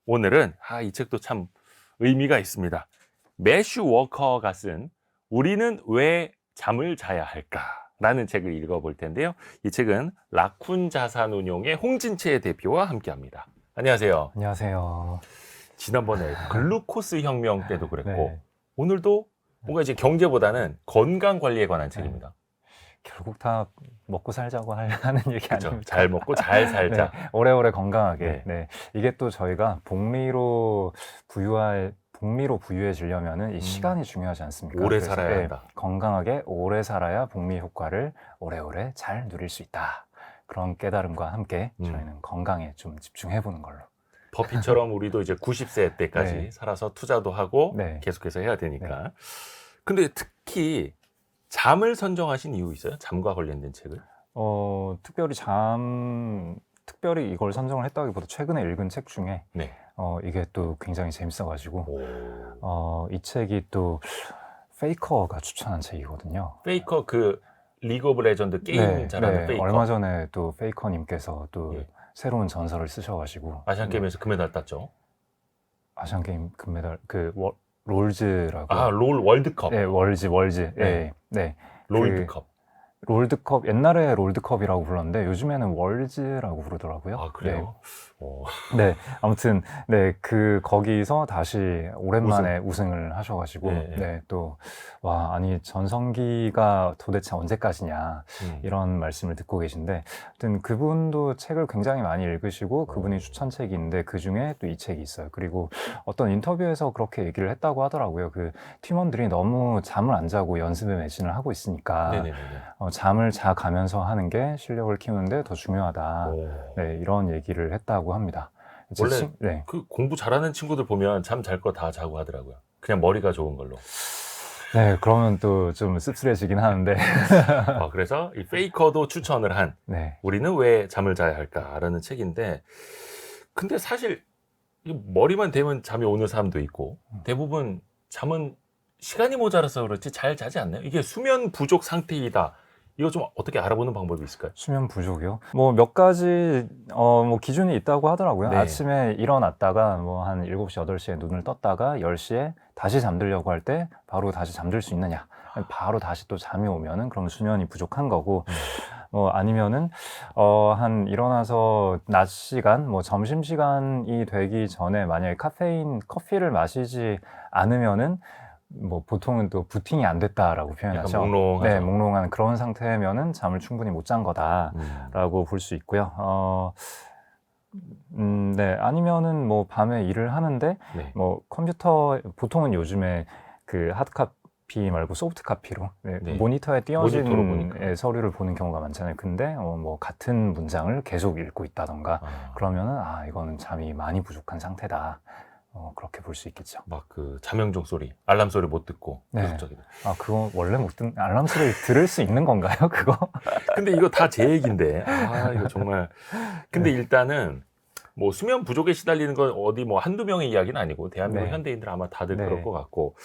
오늘은 이 책도 참 의미가 있습니다. 매슈 워커가 쓴 우리는 왜 잠을 자야 할까? 라는 책을 읽어볼 텐데요. 이 책은 라쿤 자산운용의 홍진채 대표와 함께합니다. 안녕하세요. 안녕하세요. 지난번에 글루코스 혁명 때도 그랬고 네. 오늘도 뭔가 이제 경제보다는 건강 관리에 관한 책입니다. 결국 다 먹고 살자고 하는 얘기 그렇죠. 아닙니까? 잘 먹고 잘 살자. 네, 오래오래 건강하게. 네. 네. 이게 또 저희가 복리로 부유해지려면은 이 시간이 중요하지 않습니까? 오래 그래서, 살아야 한다. 건강하게 오래 살아야 복리 효과를 오래오래 잘 누릴 수 있다. 그런 깨달음과 함께 저희는 건강에 좀 집중해 보는 걸로. 버핏처럼 우리도 이제 90세 때까지 네. 살아서 투자도 하고 네. 계속해서 해야 되니까. 근데 특히 잠을 선정하신 이유 있어요? 잠과 관련된 책을? 특별히 이걸 선정을 했다기보다 최근에 읽은 책 중에 네. 이게 또 굉장히 재밌어가지고 오. 이 책이 또 페이커가 추천한 책이거든요. 페이커 그 리그 오브 레전드 게임 잘하는 페이커. 얼마 전에 또 페이커님께서 또 예. 새로운 전설을 쓰셔가지고 아시안 게임에서 금메달 땄죠. 아시안 게임 금메달 롤즈라고. 롤 월드컵. 네, 월즈. 네. 네. 롤드컵. 롤드컵, 옛날에 롤드컵이라고 불렀는데 요즘에는 월즈라고 부르더라고요. 그래요? 네, 아무튼 거기서 다시 오랜만에 우승을 하셔가지고 아니 전성기가 도대체 언제까지냐 이런 말씀을 듣고 계신데, 하여튼 그분도 책을 굉장히 많이 읽으시고 그분이 추천책이 있는데 그 중에 또 이 책이 있어요. 그리고 어떤 인터뷰에서 그렇게 얘기를 했다고 하더라고요. 그 팀원들이 너무 잠을 안 자고 연습에 매진을 하고 있으니까 잠을 자가면서 하는 게 실력을 키우는데 더 중요하다. 네, 이런 얘기를 했다고 합니다. 원래 그 공부 잘하는 친구들 보면 잠 잘 거 다 자고 하더라고요. 그냥 머리가 좋은 걸로. 네, 그러면 또 좀 씁쓸해지긴 하는데. 그래서 이 페이커도 추천을 한 우리는 왜 잠을 자야 할까라는 책인데, 근데 사실 머리만 대면 잠이 오는 사람도 있고 대부분 잠은 시간이 모자라서 그렇지 잘 자지 않나요? 이게 수면 부족 상태이다. 이거 좀 어떻게 알아보는 방법이 있을까요? 수면 부족이요? 몇 가지 기준이 있다고 하더라고요. 네. 아침에 일어났다가 한 7시, 8시에 눈을 떴다가 10시에 다시 잠들려고 할 때 바로 다시 잠들 수 있느냐. 바로 다시 또 잠이 오면은 그럼 수면이 부족한 거고, 아니면은 일어나서 낮 시간, 점심 시간이 되기 전에 만약에 커피를 마시지 않으면은 보통은 또 부팅이 안 됐다라고 표현하죠. 약간 몽롱하죠. 네, 몽롱한 그런 상태면은 잠을 충분히 못 잔 거다라고 볼 수 있고요. 아니면은 밤에 일을 하는데 컴퓨터, 보통은 요즘에 그 하드카피 말고 소프트카피로 모니터에 띄어진 서류를 보는 경우가 많잖아요. 근데 같은 문장을 계속 읽고 있다던가 그러면은 이거는 잠이 많이 부족한 상태다. 그렇게 볼 수 있겠죠. 막 그 자명종 소리, 알람 소리 못 듣고. 그거 원래 못 듣는, 알람 소리 들을 수 있는 건가요, 그거? 근데 이거 다 제 얘기인데, 이거 정말. 근데 일단은 수면 부족에 시달리는 건 어디 한두 명의 이야기는 아니고 대한민국 현대인들 아마 다들 그럴 것 같고,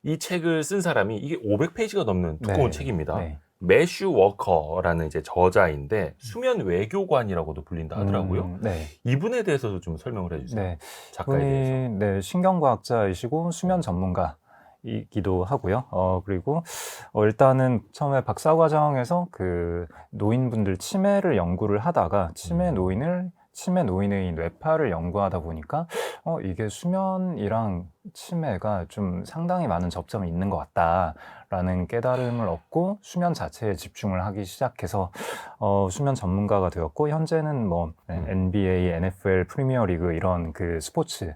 이 책을 쓴 사람이 이게 500페이지가 넘는 두꺼운 책입니다. 매슈 워커라는 이제 저자인데 수면 외교관이라고도 불린다 하더라고요. 이분에 대해서도 좀 설명을 해주세요. 작가에 대해서. 이분이 신경과학자이시고 수면 전문가이기도 하고요. 그리고 일단은 처음에 박사과정에서 그 노인분들 치매를 연구를 하다가 치매 노인의 뇌파를 연구하다 보니까 이게 수면이랑 치매가 좀 상당히 많은 접점이 있는 것 같다라는 깨달음을 얻고 수면 자체에 집중을 하기 시작해서 수면 전문가가 되었고, 현재는 NBA, NFL, 프리미어리그 이런 그 스포츠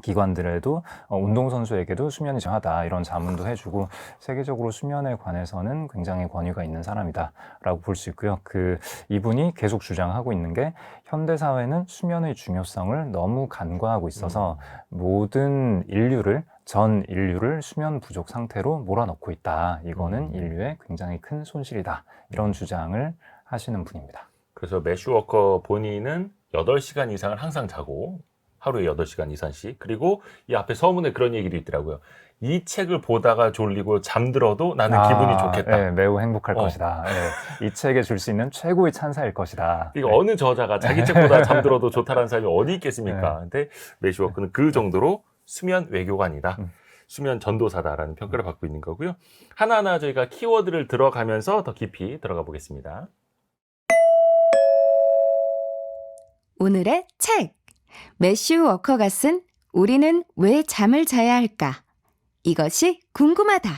기관들에도 운동선수에게도 수면이 중요하다 이런 자문도 해주고, 세계적으로 수면에 관해서는 굉장히 권위가 있는 사람이다 라고 볼 수 있고요. 이분이 계속 주장하고 있는 게 현대사회는 수면의 중요성을 너무 간과하고 있어서 전 인류를 수면 부족 상태로 몰아넣고 있다. 이거는 인류의 굉장히 큰 손실이다. 이런 주장을 하시는 분입니다. 그래서 매슈 워커 본인은 8시간 이상을 항상 자고 하루에 8시간 이상씩. 그리고 이 앞에 서문에 그런 얘기도 있더라고요. 이 책을 보다가 졸리고 잠들어도 나는 기분이 좋겠다. 네, 매우 행복할 어. 것이다. 네, 이 책에 줄 수 있는 최고의 찬사일 것이다. 이거 네. 어느 저자가 자기 책보다 잠들어도 좋다라는 사람이 어디 있겠습니까? 근데 매슈 워커는 그 정도로 수면 외교관이다. 수면 전도사다라는 평가를 받고 있는 거고요. 하나하나 저희가 키워드를 들어가면서 더 깊이 들어가 보겠습니다. 오늘의 책! 매슈 워커가 쓴 우리는 왜 잠을 자야 할까? 이것이 궁금하다.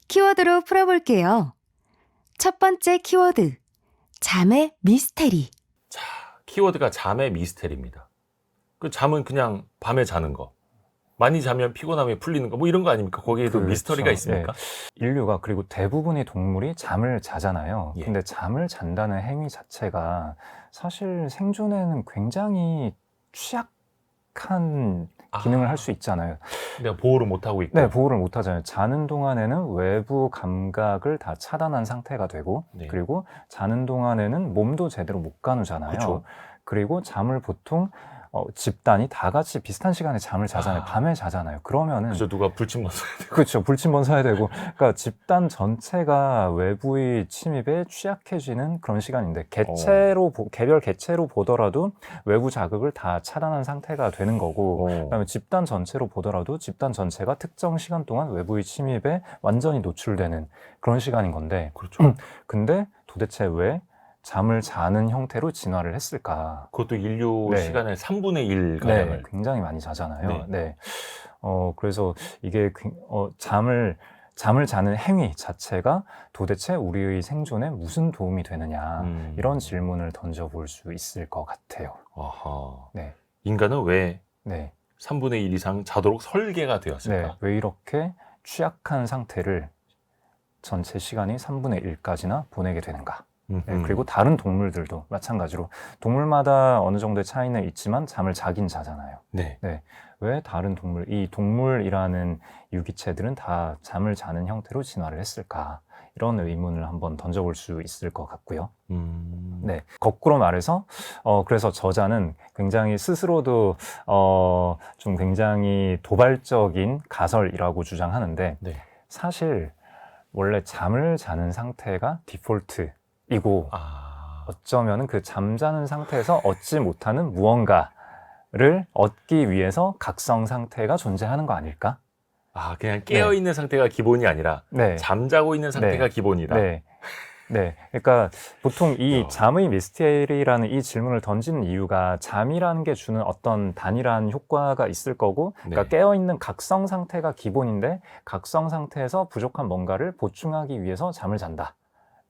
키워드로 풀어볼게요. 첫 번째 키워드, 잠의 미스테리. 자, 키워드가 잠의 미스테리입니다. 그 잠은 그냥 밤에 자는 거. 많이 자면 피곤함이 풀리는 거. 뭐 이런 거 아닙니까? 거기에도 그렇죠. 미스터리가 있습니까? 인류가 그리고 대부분의 동물이 잠을 자잖아요. 예. 근데 잠을 잔다는 행위 자체가 사실 생존에는 굉장히 취약한 기능을 할 수 있잖아요. 내가 보호를 못하고 있고. 네, 보호를 못 하잖아요. 자는 동안에는 외부 감각을 다 차단한 상태가 되고, 네. 그리고 자는 동안에는 몸도 제대로 못 가누잖아요. 그쵸. 그리고 잠을 보통 집단이 다 같이 비슷한 시간에 잠을 자잖아요. 밤에 자잖아요. 그러면은 그래서 누가 불침번 써야 되고. 그렇죠. 불침번 사야 되고. 그러니까 집단 전체가 외부의 침입에 취약해지는 그런 시간인데 개별 개체로 보더라도 외부 자극을 다 차단한 상태가 되는 거고, 그다음에 집단 전체로 보더라도 집단 전체가 특정 시간 동안 외부의 침입에 완전히 노출되는 그런 시간인 건데, 그렇죠. 근데 도대체 왜 잠을 자는 형태로 진화를 했을까? 그것도 인류 네. 시간의 3분의 1 네, 가량을. 굉장히 많이 자잖아요. 네. 네. 그래서 이게 잠을 자는 행위 자체가 도대체 우리의 생존에 무슨 도움이 되느냐, 이런 질문을 던져볼 수 있을 것 같아요. 아하. 네. 인간은 왜 네. 3분의 1 이상 자도록 설계가 네. 되었을까? 왜 이렇게 취약한 상태를 전체 시간이 3분의 1까지나 보내게 되는가? 네, 그리고 다른 동물들도 마찬가지로 동물마다 어느 정도의 차이는 있지만 잠을 자긴 자잖아요. 네. 왜 다른 이 동물이라는 유기체들은 다 잠을 자는 형태로 진화를 했을까? 이런 의문을 한번 던져볼 수 있을 것 같고요. 네, 거꾸로 말해서 그래서 저자는 굉장히 스스로도 좀 굉장히 도발적인 가설이라고 주장하는데, 네. 사실 원래 잠을 자는 상태가 디폴트이고, 어쩌면 그 잠자는 상태에서 얻지 못하는 무언가를 얻기 위해서 각성 상태가 존재하는 거 아닐까? 그냥 깨어있는 상태가 기본이 아니라 네. 잠자고 있는 상태가 기본이다. 네. 네. 그러니까 보통 이 야. 잠의 미스테리라는 이 질문을 던지는 이유가 잠이라는 게 주는 어떤 단일한 효과가 있을 거고, 그러니까 네. 깨어있는 각성 상태가 기본인데 각성 상태에서 부족한 뭔가를 보충하기 위해서 잠을 잔다.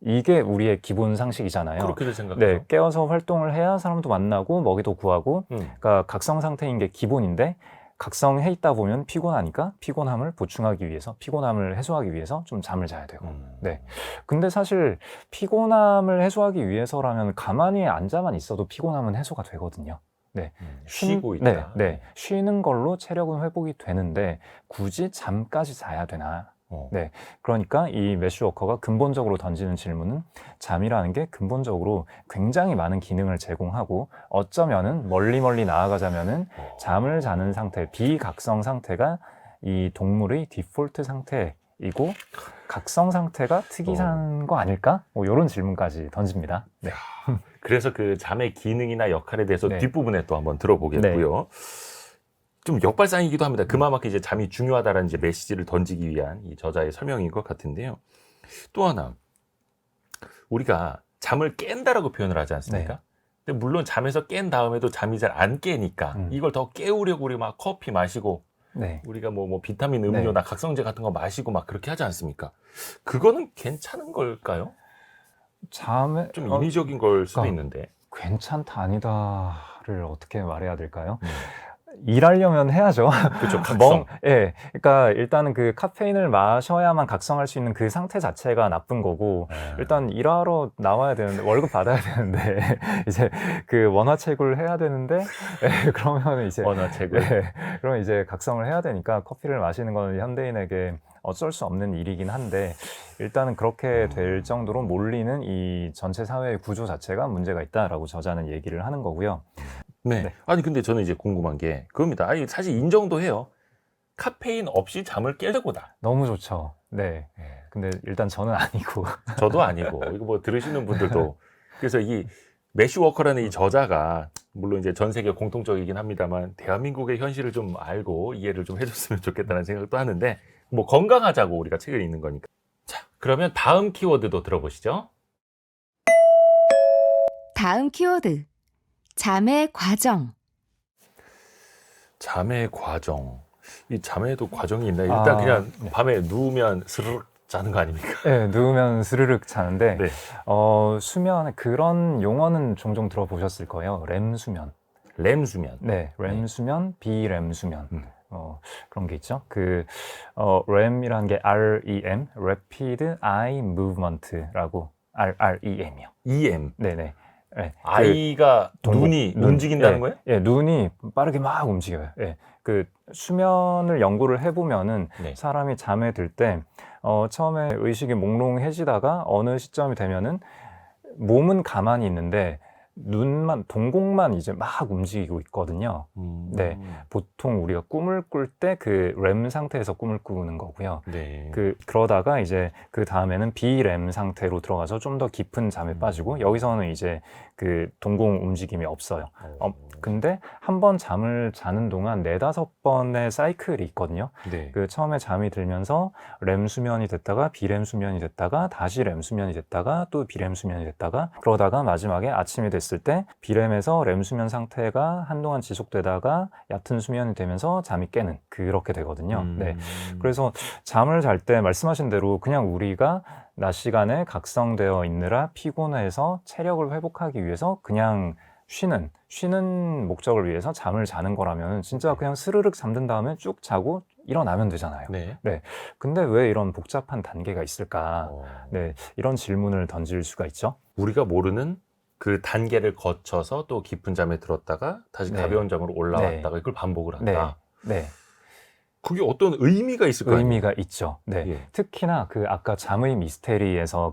이게 우리의 기본 상식이잖아요. 그렇게도 생각해요. 네, 깨어서 활동을 해야 사람도 만나고 먹이도 구하고, 그러니까 각성 상태인 게 기본인데, 각성해 있다 보면 피곤하니까 피곤함을 보충하기 위해서, 피곤함을 해소하기 위해서 좀 잠을 자야 되고. 네. 근데 사실 피곤함을 해소하기 위해서라면 가만히 앉아만 있어도 피곤함은 해소가 되거든요. 네. 쉬고 있다. 네. 쉬는 걸로 체력은 회복이 되는데 굳이 잠까지 자야 되나? 네. 그러니까 이 매슈 워커가 근본적으로 던지는 질문은, 잠이라는 게 근본적으로 굉장히 많은 기능을 제공하고, 어쩌면은 멀리 나아가자면은 잠을 자는 상태, 비각성 상태가 이 동물의 디폴트 상태이고 각성 상태가 특이한 거 아닐까? 뭐 이런 질문까지 던집니다. 네. 그래서 그 잠의 기능이나 역할에 대해서 네. 뒷부분에 또 한번 들어보겠고요. 좀 역발상이기도 합니다. 그만큼 이제 잠이 중요하다는 이제 메시지를 던지기 위한 이 저자의 설명인 것 같은데요. 또 하나, 우리가 잠을 깬다라고 표현을 하지 않습니까? 네. 근데 물론 잠에서 깬 다음에도 잠이 잘 안 깨니까 이걸 더 깨우려고 우리 막 커피 마시고, 네. 우리가 뭐 비타민 음료나 각성제 같은 거 마시고 막 그렇게 하지 않습니까? 그거는 괜찮은 걸까요? 잠에 좀 인위적인 걸 수도 그러니까 있는데. 괜찮다 아니다를 어떻게 말해야 될까요? 일하려면 해야죠. 그렇죠. 각성. 예. 그러니까 일단은 그 카페인을 마셔야만 각성할 수 있는 그 상태 자체가 나쁜 거고, 일단 일하러 나와야 되는데, 월급 받아야 되는데, 이제 그 원화채굴 해야 되는데, 그러면 이제 원화채굴. 그러면 이제 각성을 해야 되니까 커피를 마시는 건 현대인에게 어쩔 수 없는 일이긴 한데 일단은 그렇게 될 정도로 몰리는 이 전체 사회의 구조 자체가 문제가 있다라고 저자는 얘기를 하는 거고요. 네. 네. 아니 근데 저는 이제 궁금한 게 그겁니다. 아니 사실 인정도 해요. 카페인 없이 잠을 깨려고다. 너무 좋죠. 네. 근데 일단 저는 아니고. 저도 아니고 이거 뭐 들으시는 분들도 그래서 이 매슈 워커라는 이 저자가 물론 이제 전 세계 공통적이긴 합니다만 대한민국의 현실을 좀 알고 이해를 좀 해줬으면 좋겠다는 생각도 하는데 뭐 건강하자고 우리가 책을 읽는 거니까. 자, 그러면 다음 키워드도 들어보시죠. 다음 키워드. 잠의 과정. 잠의 과정. 이 잠에도 과정이 있나요? 일단 그냥 네. 밤에 누우면 스르륵 자는 거 아닙니까? 네, 누우면 스르륵 자는데 네. 수면 그런 용어는 종종 들어보셨을 거예요. 렘 수면. 렘 수면. 네, 렘 수면, 비렘 수면. 음. 그런 게 있죠. REM이라는 게 REM, Rapid Eye Movement라고 REM이요. EM. 네네. 네, 아이가 눈이 움직인다는 예, 거예요? 예, 눈이 빠르게 막 움직여요. 예, 수면을 연구를 해보면은 네. 사람이 잠에 들 때 처음에 의식이 몽롱해지다가 어느 시점이 되면은 몸은 가만히 있는데 눈만 동공만 이제 막 움직이고 있거든요. 네. 보통 우리가 꿈을 꿀 때 그 렘 상태에서 꿈을 꾸는 거고요. 네. 그러다가 이제 그 다음에는 비렘 상태로 들어가서 좀 더 깊은 잠에 빠지고 여기서는 이제 그 동공 움직임이 없어요. 근데 한 번 잠을 자는 동안 4-5번의 사이클이 있거든요. 네. 처음에 잠이 들면서 렘 수면이 됐다가 비렘 수면이 됐다가 다시 렘 수면이 됐다가 또 비렘 수면이 됐다가 그러다가 마지막에 아침이 됐을 때 비렘에서 렘 수면 상태가 한동안 지속되다가 얕은 수면이 되면서 잠이 깨는 그렇게 되거든요. 네. 그래서 잠을 잘 때 말씀하신 대로 그냥 우리가 낮 시간에 각성되어 있느라 피곤해서 체력을 회복하기 위해서 그냥 쉬는 목적을 위해서 잠을 자는 거라면 진짜 그냥 스르륵 잠든 다음에 쭉 자고 일어나면 되잖아요. 네. 근데 왜 이런 복잡한 단계가 있을까? 네, 이런 질문을 던질 수가 있죠. 우리가 모르는 그 단계를 거쳐서 또 깊은 잠에 들었다가 다시 네. 가벼운 잠으로 올라왔다가 이걸 반복을 한다. 네. 그게 어떤 의미가 있을 거 아니에요? 의미가 있죠. 네. 예. 특히나 아까 잠의 미스테리에서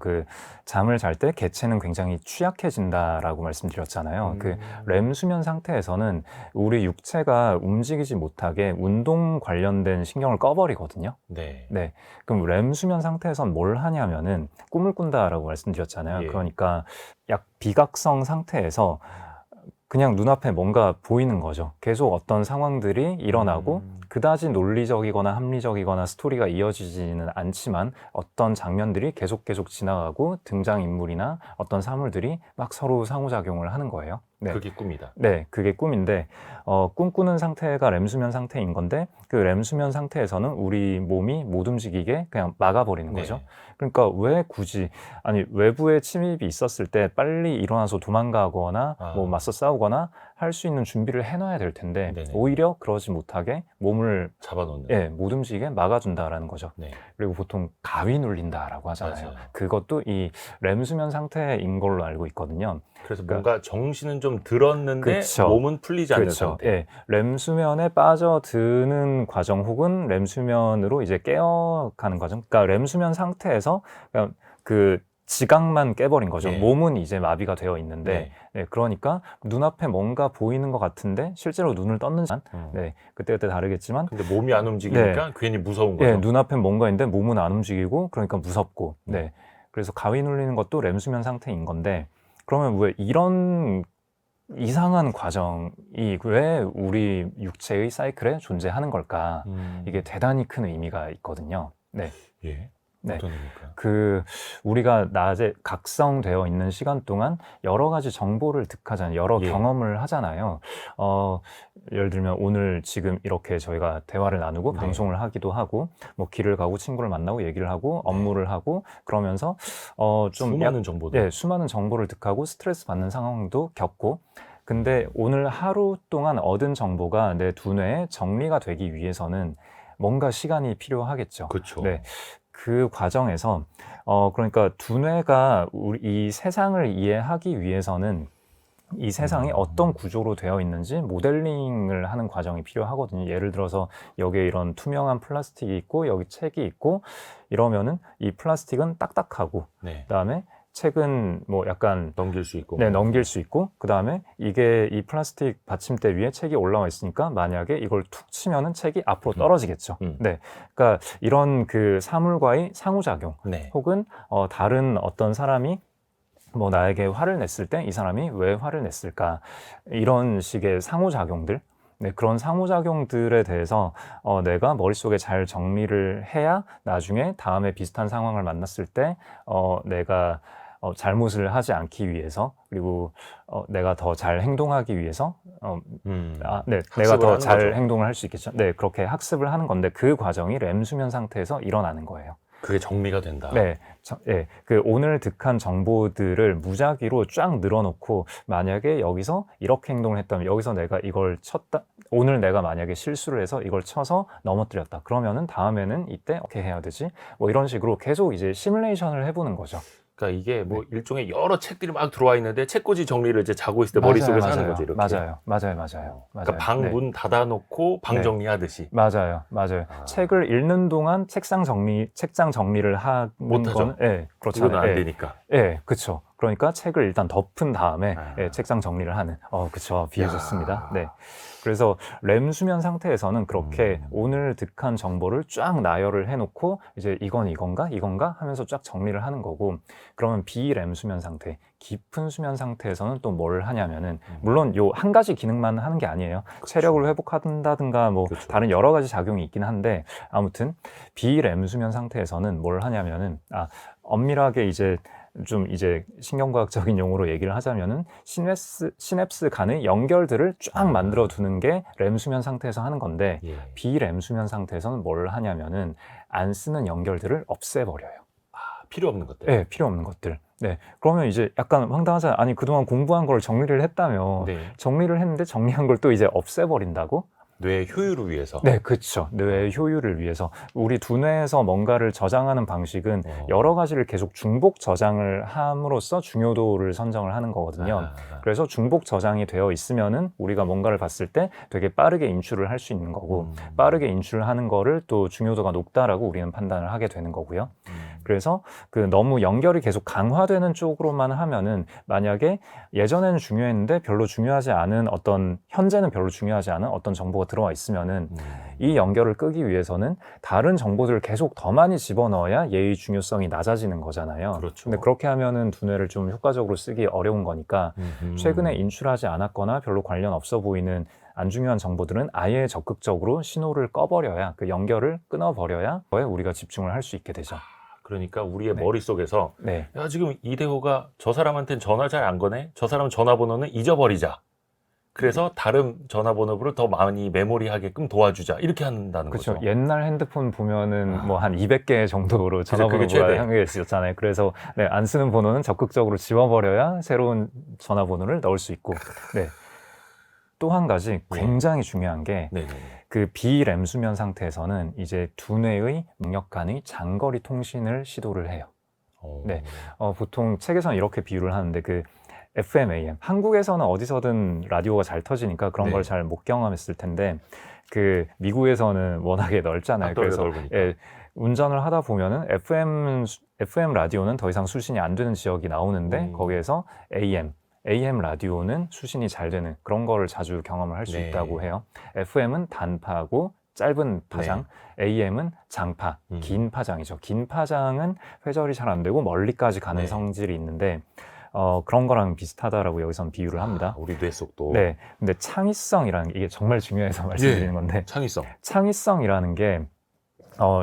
잠을 잘 때 개체는 굉장히 취약해진다라고 말씀드렸잖아요. 렘 수면 상태에서는 우리 육체가 움직이지 못하게 운동 관련된 신경을 꺼버리거든요. 네. 네. 그럼 렘 수면 상태에선 뭘 하냐면은 꿈을 꾼다라고 말씀드렸잖아요. 예. 그러니까 약 비각성 상태에서 그냥 눈앞에 뭔가 보이는 거죠. 계속 어떤 상황들이 일어나고 그다지 논리적이거나 합리적이거나 스토리가 이어지지는 않지만 어떤 장면들이 계속 지나가고 등장인물이나 어떤 사물들이 막 서로 상호작용을 하는 거예요. 네. 그게 꿈이다. 네, 그게 꿈인데 꿈꾸는 상태가 렘수면 상태인 건데 그 렘수면 상태에서는 우리 몸이 못 움직이게 그냥 막아버리는 거죠. 네. 그러니까 왜 굳이 외부의 침입이 있었을 때 빨리 일어나서 도망가거나 뭐 맞서 싸우거나 할 수 있는 준비를 해놔야 될 텐데 네네. 오히려 그러지 못하게 몸을 잡아놓는. 못 움직이게 막아준다라는 거죠. 네. 그리고 보통 가위 눌린다라고 하잖아요. 맞아요. 그것도 이 렘수면 상태인 걸로 알고 있거든요. 그래서 뭔가 정신은 좀 들었는데 그쵸. 몸은 풀리지 않는 그렇죠. 상태. 예, 렘 수면에 빠져드는 과정 혹은 렘 수면으로 이제 깨어가는 과정. 그러니까 렘 수면 상태에서 그냥 지각만 깨버린 거죠. 네. 몸은 이제 마비가 되어 있는데, 네. 그러니까 눈앞에 뭔가 보이는 것 같은데 실제로 눈을 떴는지, 그때 다르겠지만, 근데 몸이 안 움직이니까 괜히 무서운 거죠. 예, 눈앞에 뭔가 있는데 몸은 안 움직이고, 그러니까 무섭고, 그래서 가위 눌리는 것도 렘 수면 상태인 건데, 그러면 왜 이런 이상한 과정이 왜 우리 육체의 사이클에 존재하는 걸까? 이게 대단히 큰 의미가 있거든요. 네. 예. 네. 어떤 의미일까요? 우리가 낮에 각성되어 있는 시간 동안 여러 가지 정보를 득하잖아요. 여러 경험을 하잖아요. 예를 들면 오늘 지금 이렇게 저희가 대화를 나누고 방송을 하기도 하고, 뭐 길을 가고 친구를 만나고 얘기를 하고 업무를 하고 그러면서 수많은 정보들. 수많은 정보를 득하고 스트레스 받는 상황도 겪고, 근데 오늘 하루 동안 얻은 정보가 내 두뇌에 정리가 되기 위해서는 뭔가 시간이 필요하겠죠. 그렇죠. 네. 그 과정에서 그러니까 두뇌가 이 세상을 이해하기 위해서는 이 세상이 어떤 구조로 되어 있는지 모델링을 하는 과정이 필요하거든요. 예를 들어서 여기에 이런 투명한 플라스틱이 있고 여기 책이 있고 이러면은 이 플라스틱은 딱딱하고 네. 그다음에 책은 뭐 약간 넘길 수 있고. 네, 넘길 수 있고 그다음에 이게 이 플라스틱 받침대 위에 책이 올라와 있으니까 만약에 이걸 툭 치면은 책이 앞으로 떨어지겠죠. 네. 그러니까 이런 그 사물과의 상호작용 네. 혹은 다른 어떤 사람이 뭐 나에게 화를 냈을 때 이 사람이 왜 화를 냈을까 이런 식의 상호작용들 네, 그런 상호작용들에 대해서 내가 머릿속에 잘 정리를 해야 나중에 다음에 비슷한 상황을 만났을 때 내가 잘못을 하지 않기 위해서 그리고 내가 더 잘 행동하기 위해서 네, 내가 더 잘 행동을 할 수 있겠죠. 네, 그렇게 학습을 하는 건데 그 과정이 렘 수면 상태에서 일어나는 거예요. 그게 정리가 된다. 네, 네, 그 오늘 득한 정보들을 무작위로 쫙 늘어놓고 만약에 여기서 이렇게 행동을 했다면 여기서 내가 이걸 쳤다. 오늘 내가 만약에 실수를 해서 이걸 쳐서 넘어뜨렸다. 그러면은 다음에는 이때 어떻게 해야 되지? 뭐 이런 식으로 계속 이제 시뮬레이션을 해보는 거죠. 그러니까 이게 뭐 일종의 여러 책들이 막 들어와 있는데 책꽂이 정리를 이제 자고 있을 때 머릿속에서 하는 거지 이렇게. 맞아요. 그러니까 방 문 닫아놓고 방 정리하듯이. 맞아요. 책을 읽는 동안 책장 정리를 하는 못하죠. 네, 그렇죠. 이건 안 되니까. 네, 그렇죠. 그러니까 책을 일단 덮은 다음에 책장 정리를 하는. 그쵸. 비유 좋습니다. 네. 그래서 렘 수면 상태에서는 그렇게 오늘 득한 정보를 쫙 나열을 해놓고 이제 이건 이건가 하면서 쫙 정리를 하는 거고 그러면 비렘 수면 상태, 깊은 수면 상태에서는 또 뭘 하냐면은 물론 요 한 가지 기능만 하는 게 아니에요. 그렇죠. 체력을 회복한다든가 뭐 그렇죠. 다른 여러 가지 작용이 있긴 한데 아무튼 비렘 수면 상태에서는 뭘 하냐면은 엄밀하게 이제 좀 이제 신경과학적인 용어로 얘기를 하자면은 시냅스 간의 연결들을 쫙 만들어 두는 게 렘 수면 상태에서 하는 건데 비렘 수면 상태에서는 뭘 하냐면은 안 쓰는 연결들을 없애버려요. 필요 없는 것들. 네, 필요 없는 것들. 네, 그러면 이제 약간 황당하잖아요. 아니 그동안 공부한 걸 정리를 했다며 정리를 했는데 정리한 걸 또 이제 없애버린다고? 뇌의 효율을 위해서. 네, 그렇죠. 뇌의 효율을 위해서. 우리 두뇌에서 뭔가를 저장하는 방식은 여러 가지를 계속 중복 저장을 함으로써 중요도를 선정을 하는 거거든요. 그래서 중복 저장이 되어 있으면은 우리가 뭔가를 봤을 때 되게 빠르게 인출을 할 수 있는 거고 빠르게 인출을 하는 거를 또 중요도가 높다라고 우리는 판단을 하게 되는 거고요. 그래서 그 너무 연결이 계속 강화되는 쪽으로만 하면은 만약에 예전에는 중요했는데 별로 중요하지 않은 현재는 별로 중요하지 않은 어떤 정보가 들어와 있으면은 이 연결을 끄기 위해서는 다른 정보들을 계속 더 많이 집어넣어야 얘의 중요성이 낮아지는 거잖아요. 그렇죠. 근데 그렇게 하면은 두뇌를 좀 효과적으로 쓰기 어려운 거니까 최근에 인출하지 않았거나 별로 관련 없어 보이는 안 중요한 정보들은 아예 적극적으로 신호를 꺼버려야 그 연결을 끊어버려야 우리가 집중을 할 수 있게 되죠. 그러니까 우리의 머릿속에서 야 지금 이대호가 저 사람한테는 전화 잘 안 거네. 저 사람 전화번호는 잊어버리자. 그래서 다른 전화번호를 더 많이 메모리하게끔 도와주자. 이렇게 한다는 그렇죠. 거죠. 옛날 핸드폰 보면은 뭐 한 200개 정도로 전화번호가 향해 있었잖아요. 그래서 안 쓰는 번호는 적극적으로 지워버려야 새로운 전화번호를 넣을 수 있고. 또 한 가지 굉장히 중요한 게 그 비렘 수면 상태에서는 이제 두뇌의 능력 간의 장거리 통신을 시도를 해요. 보통 책에서는 이렇게 비유를 하는데 그 FM, AM. 한국에서는 어디서든 라디오가 잘 터지니까 그런 걸 잘 못 경험했을 텐데 그 미국에서는 워낙에 넓잖아요. 그래서 운전을 하다 보면은 FM 라디오는 더 이상 수신이 안 되는 지역이 나오는데 거기에서 AM 라디오는 수신이 잘 되는 그런 거를 자주 경험을 할 수 있다고 해요. FM은 단파고 짧은 파장, AM은 장파, 긴 파장이죠. 긴 파장은 회절이 잘 안 되고 멀리까지 가는 성질이 있는데 그런 거랑 비슷하다라고 여기선 비유를 합니다. 우리 뇌 속도. 근데 창의성이라는 게 이게 정말 중요해서 말씀드리는 건데 창의성이라는 게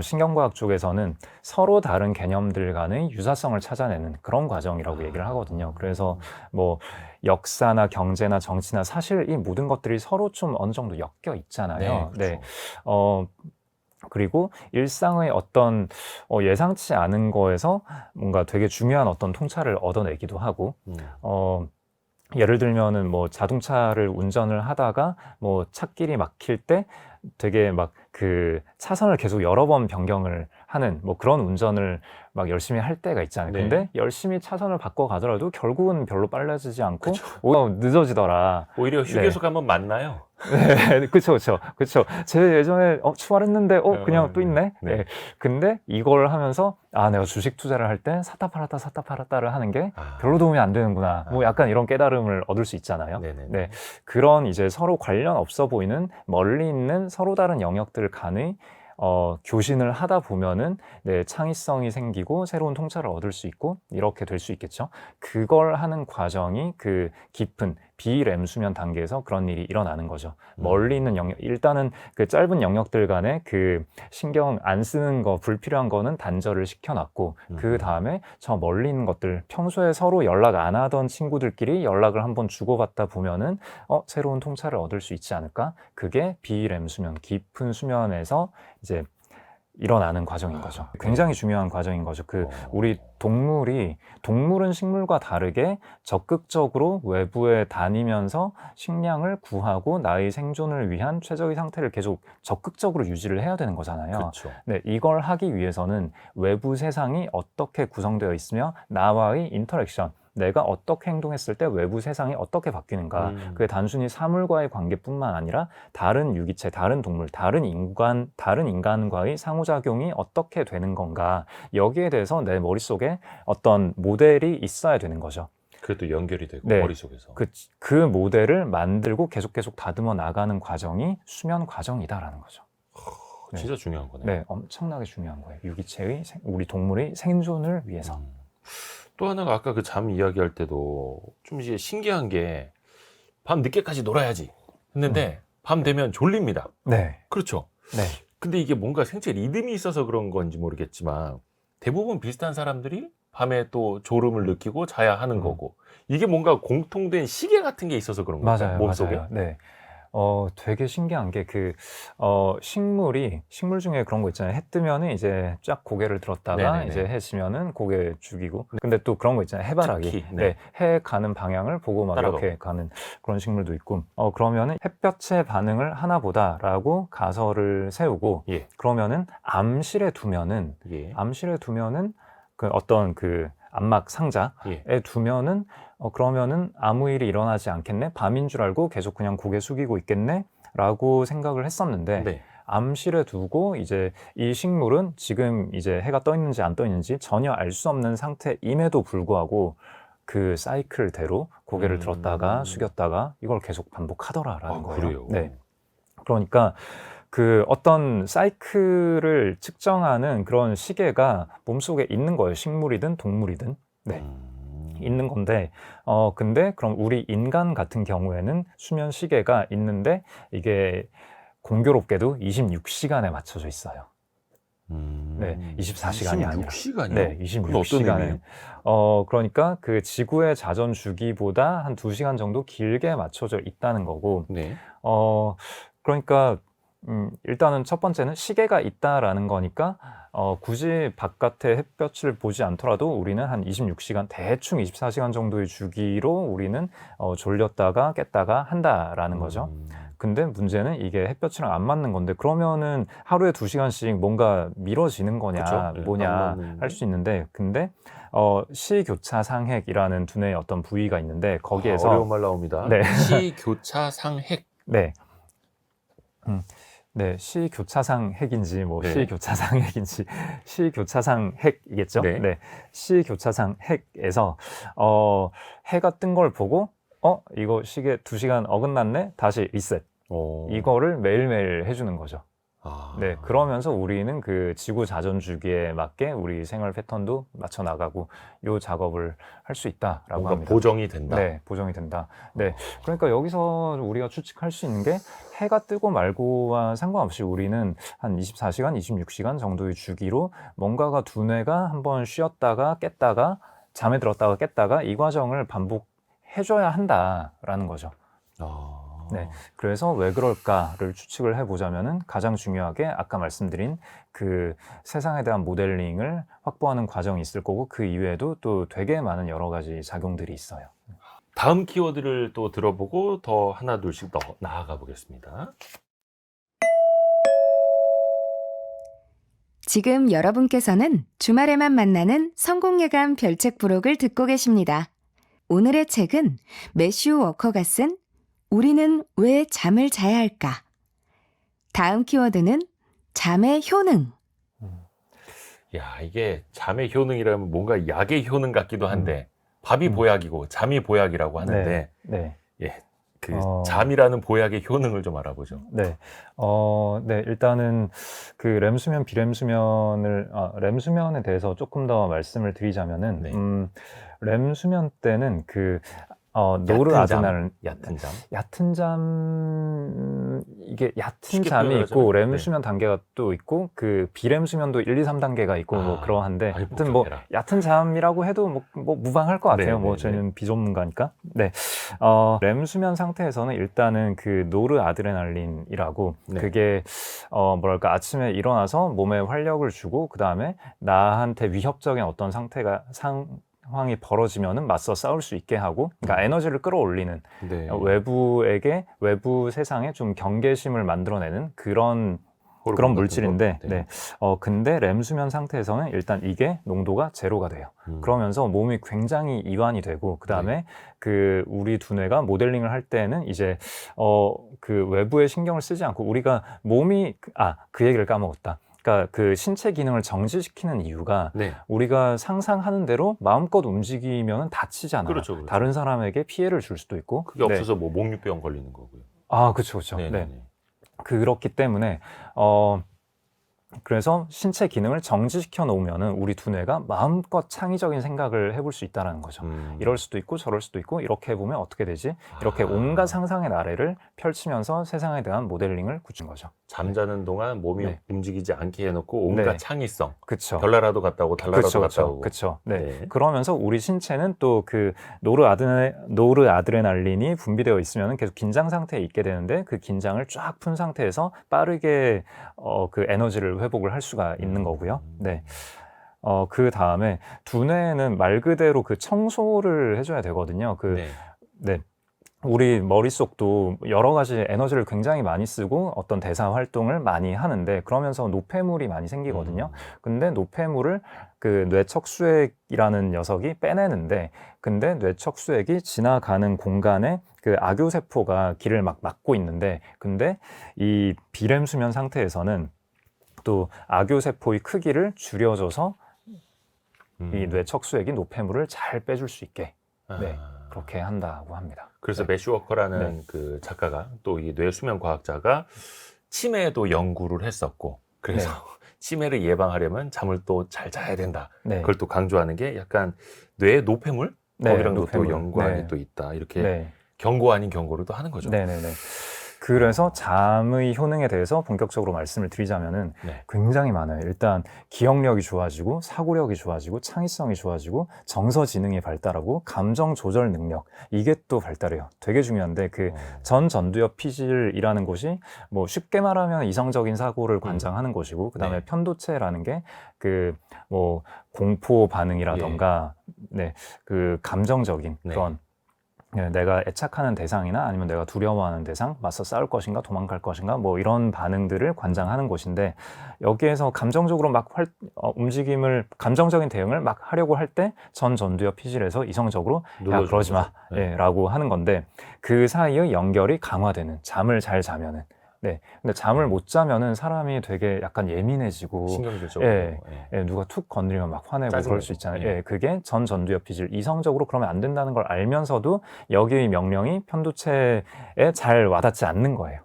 신경과학 쪽에서는 서로 다른 개념들 간의 유사성을 찾아내는 그런 과정이라고 얘기를 하거든요. 그래서 뭐 역사나 경제나 정치나 사실 이 모든 것들이 서로 좀 어느 정도 엮여 있잖아요. 그리고 일상의 어떤 예상치 않은 거에서 뭔가 되게 중요한 어떤 통찰을 얻어내기도 하고 예를 들면은 뭐 자동차를 운전을 하다가 뭐 찻길이 막힐 때 되게 막 그 차선을 계속 여러 번 변경을 하는 뭐 그런 운전을 막 열심히 할 때가 있잖아요. 네. 근데 열심히 차선을 바꿔 가더라도 결국은 별로 빨라지지 않고 그쵸. 오히려 늦어지더라. 오히려 휴게소 가면 만나요. 네, 그쵸. 제 예전에 출발했는데 그냥 또 있네. 네. 네. 근데 이걸 하면서 내가 주식 투자를 할 때 샀다 팔았다를 하는 게 별로 도움이 안 되는구나. 뭐 약간 이런 깨달음을 얻을 수 있잖아요. 네네네. 네, 그런 이제 서로 관련 없어 보이는 멀리 있는 서로 다른 영역들 간의 교신을 하다 보면은 네, 창의성이 생기고 새로운 통찰을 얻을 수 있고 이렇게 될 수 있겠죠. 그걸 하는 과정이 그 깊은 비렘 수면 단계에서 그런 일이 일어나는 거죠. 멀리 있는 영역, 일단은 그 짧은 영역들 간에 그 신경 안 쓰는 거, 불필요한 거는 단절을 시켜놨고, 그 다음에 저 멀리 있는 것들, 평소에 서로 연락 안 하던 친구들끼리 연락을 한번 주고받다 보면은, 새로운 통찰을 얻을 수 있지 않을까? 그게 비렘 수면, 깊은 수면에서 이제 일어나는 과정인 거죠. 굉장히 중요한 과정인 거죠. 우리 동물은 식물과 다르게 적극적으로 외부에 다니면서 식량을 구하고 나의 생존을 위한 최적의 상태를 계속 적극적으로 유지를 해야 되는 거잖아요. 그렇죠. 네, 이걸 하기 위해서는 외부 세상이 어떻게 구성되어 있으며 나와의 인터랙션, 내가 어떻게 행동했을 때 외부 세상이 어떻게 바뀌는가. 그게 단순히 사물과의 관계뿐만 아니라 다른 유기체, 다른 동물, 다른 인간과의 상호작용이 어떻게 되는 건가. 여기에 대해서 내 머릿속에 어떤 모델이 있어야 되는 거죠. 그래도 연결이 되고 네. 머릿속에서. 그 모델을 만들고 계속 다듬어 나가는 과정이 수면 과정이다라는 거죠. 진짜 중요한 거네요. 네, 엄청나게 중요한 거예요. 유기체의, 우리 동물의 생존을 위해서. 또 하나가 아까 그 잠 이야기할 때도 좀 이제 신기한 게 밤 늦게까지 놀아야지 했는데 밤 되면 졸립니다. 네. 그렇죠. 네. 근데 이게 뭔가 생체 리듬이 있어서 그런 건지 모르겠지만 대부분 비슷한 사람들이 밤에 또 졸음을 느끼고 자야 하는 거고 이게 뭔가 공통된 시계 같은 게 있어서 그런 거죠. 맞아요. 몸속에. 맞아요. 네. 되게 신기한 게 식물 중에 그런 거 있잖아요. 해 뜨면은 이제 쫙 고개를 들었다가 네네네. 이제 해 지면은 고개 죽이고. 근데 또 그런 거 있잖아요. 해바라기. 특히, 네. 해 가는 방향을 보고 막 따라가고. 이렇게 가는 그런 식물도 있고. 그러면은 햇볕의 반응을 하나 보다라고 가설을 세우고 예. 그러면은 암실에 두면은 예. 그 어떤 그 암막 상자에 예. 두면은 그러면은 아무 일이 일어나지 않겠네? 밤인 줄 알고 계속 그냥 고개 숙이고 있겠네? 라고 생각을 했었는데 네. 암실에 두고 이제 이 식물은 지금 이제 해가 떠 있는지 안 떠 있는지 전혀 알 수 없는 상태임에도 불구하고 그 사이클대로 고개를 들었다가 숙였다가 이걸 계속 반복하더라라는 거예요. 그래요? 네. 그러니까 그 어떤 사이클을 측정하는 그런 시계가 몸속에 있는 거예요. 식물이든 동물이든. 네. 있는 건데, 근데 그럼 우리 인간 같은 경우에는 수면 시계가 있는데 이게 공교롭게도 26시간에 맞춰져 있어요. 네, 24시간이 아니라. 26시간이요? 네, 26시간에. 그러니까 그 지구의 자전 주기보다 한 2시간 정도 길게 맞춰져 있다는 거고, 네. 그러니까 일단은 첫 번째는 시계가 있다라는 거니까 굳이 바깥의 햇볕을 보지 않더라도 우리는 한 26시간, 대충 24시간 정도의 주기로 우리는 졸렸다가 깼다가 한다라는 거죠. 근데 문제는 이게 햇볕이랑 안 맞는 건데 그러면은 하루에 2시간씩 뭔가 미뤄지는 거냐 그쵸? 네, 뭐냐 안 맞는. 할 수 있는데 근데 시교차상핵이라는 두뇌의 어떤 부위가 있는데 거기에서 어려운 말 나옵니다. 네. 시교차상핵. 네. 네, 시교차상 핵인지 뭐 네. 시교차상 핵인지 시교차상 핵이겠죠? 네. 네. 시교차상 핵에서 해가 뜬 걸 보고 이거 시계 2시간 어긋났네. 다시 리셋. 이거를 매일매일 해주는 거죠. 네, 그러면서 우리는 그 지구 자전 주기에 맞게 우리 생활 패턴도 맞춰 나가고 요 작업을 할 수 있다라고 뭔가 합니다. 보정이 된다. 네, 보정이 된다. 네, 그러니까 여기서 우리가 추측할 수 있는 게 해가 뜨고 말고와 상관없이 우리는 한 24시간, 26시간 정도의 주기로 뭔가가 두뇌가 한번 쉬었다가 깼다가 잠에 들었다가 깼다가 이 과정을 반복해줘야 한다라는 거죠. 네, 그래서 왜 그럴까를 추측을 해보자면은 가장 중요하게 아까 말씀드린 그 세상에 대한 모델링을 확보하는 과정이 있을 거고 그 이외에도 또 되게 많은 여러 가지 작용들이 있어요. 다음 키워드를 또 들어보고 더 하나 둘씩 더 나아가 보겠습니다. 지금 여러분께서는 주말에만 만나는 성공예감 별책 부록을 듣고 계십니다. 오늘의 책은 매슈 워커가 쓴 우리는 왜 잠을 자야 할까? 다음 키워드는 잠의 효능. 야, 이게 잠의 효능이라면 뭔가 약의 효능 같기도 한데 밥이 보약이고 잠이 보약이라고 하는데 네. 예, 그 잠이라는 보약의 효능을 좀 알아보죠. 네. 네. 일단은 그 렘수면, 비렘수면을, 렘수면에 대해서 조금 더 말씀을 드리자면은, 네. 렘수면 때는 얕은 노르아드레날린, 얕은 잠. 이게 얕은 쉽게 잠이 있고, 표현하자면, 렘수면 단계가 또 있고, 그 비렘수면도 1, 2, 3단계가 있고, 뭐 그러한데, 많이 하여튼 뭐, 복잡해라. 얕은 잠이라고 해도 뭐 무방할 것 같아요. 네, 뭐, 네, 저희는 비전문가니까. 네. 렘수면 상태에서는 일단은 그 노르아드레날린이라고, 네. 그게, 뭐랄까, 아침에 일어나서 몸에 활력을 주고, 그 다음에 나한테 위협적인 어떤 상황이 벌어지면은 맞서 싸울 수 있게 하고, 그러니까 에너지를 끌어올리는 네. 외부 세상에 좀 경계심을 만들어내는 그런 호르몬 물질인데, 같은 거? 네. 근데 렘 수면 상태에서는 일단 이게 농도가 제로가 돼요. 그러면서 몸이 굉장히 이완이 되고, 그 다음에 우리 두뇌가 모델링을 할 때는 이제, 그 외부에 신경을 쓰지 않고 우리가 그 얘기를 까먹었다. 그러니까 그 신체 기능을 정지시키는 이유가 네. 우리가 상상하는 대로 마음껏 움직이면 다치잖아요. 그렇죠. 다른 사람에게 피해를 줄 수도 있고. 그게 없어서 뭐 목류병 걸리는 거고요. 그렇죠. 네. 네. 그렇기 때문에 그래서 신체 기능을 정지시켜 놓으면은 우리 두뇌가 마음껏 창의적인 생각을 해볼 수 있다는 거죠. 이럴 수도 있고 저럴 수도 있고 이렇게 해보면 어떻게 되지? 이렇게 온갖 상상의 나래를 펼치면서 세상에 대한 모델링을 굳힌 거죠. 잠자는 동안 몸이 네. 움직이지 않게 해놓고 온갖 창의성. 그렇죠. 별나라도 갔다 오고 달나라도 갔다 오고. 그렇죠. 네. 그러면서 우리 신체는 또 그 노르아드레날린이 분비되어 있으면 계속 긴장 상태에 있게 되는데 그 긴장을 쫙 푼 상태에서 빠르게 그 에너지를 회복을 할 수가 있는 거고요. 네. 그 다음에 두뇌는 말 그대로 그 청소를 해줘야 되거든요. 네. 우리 머릿속도 여러 가지 에너지를 굉장히 많이 쓰고 어떤 대사 활동을 많이 하는데 그러면서 노폐물이 많이 생기거든요. 근데 노폐물을 그 뇌척수액이라는 녀석이 빼내는데 근데 뇌척수액이 지나가는 공간에 그 악교세포가 길을 막 막고 있는데 근데 이 비렘 수면 상태에서는 또 악교세포의 크기를 줄여줘서 이 뇌척수액이 노폐물을 잘 빼줄 수 있게 그렇게 한다고 합니다. 그래서 매슈 워커라는 그 작가가 또 이 뇌수면 과학자가 치매도 연구를 했었고 그래서 치매를 예방하려면 잠을 또 잘 자야 된다. 그걸 또 강조하는 게 약간 뇌의 노폐물? 거기랑도 또 연관이 또 있다. 이렇게 경고 아닌 경고를 또 하는 거죠. 그래서 잠의 효능에 대해서 본격적으로 말씀을 드리자면은 굉장히 많아요. 일단 기억력이 좋아지고 사고력이 좋아지고 창의성이 좋아지고 정서 지능이 발달하고 감정 조절 능력 이게 또 발달해요. 되게 중요한데 그 전두엽 피질이라는 곳이 뭐 쉽게 말하면 이성적인 사고를 관장하는 곳이고 그다음에 편도체라는 게 그 뭐 공포 반응이라던가 그 감정적인 그런 내가 애착하는 대상이나 아니면 내가 두려워하는 대상, 맞서 싸울 것인가, 도망갈 것인가, 뭐 이런 반응들을 관장하는 곳인데 여기에서 감정적으로 막 움직임을, 감정적인 대응을 막 하려고 할 때 전두엽 피질에서 이성적으로 야 그러지 마 라고 하는 건데 그 사이의 연결이 강화되는 잠을 잘 자면은 근데 잠을 못 자면은 사람이 되게 약간 예민해지고 신경질적으로 누가 툭 건드리면 막 화내고 그럴 수 있잖아요. 그게 전두엽 피질 이성적으로 그러면 안 된다는 걸 알면서도 여기의 명령이 편도체에 잘 와닿지 않는 거예요.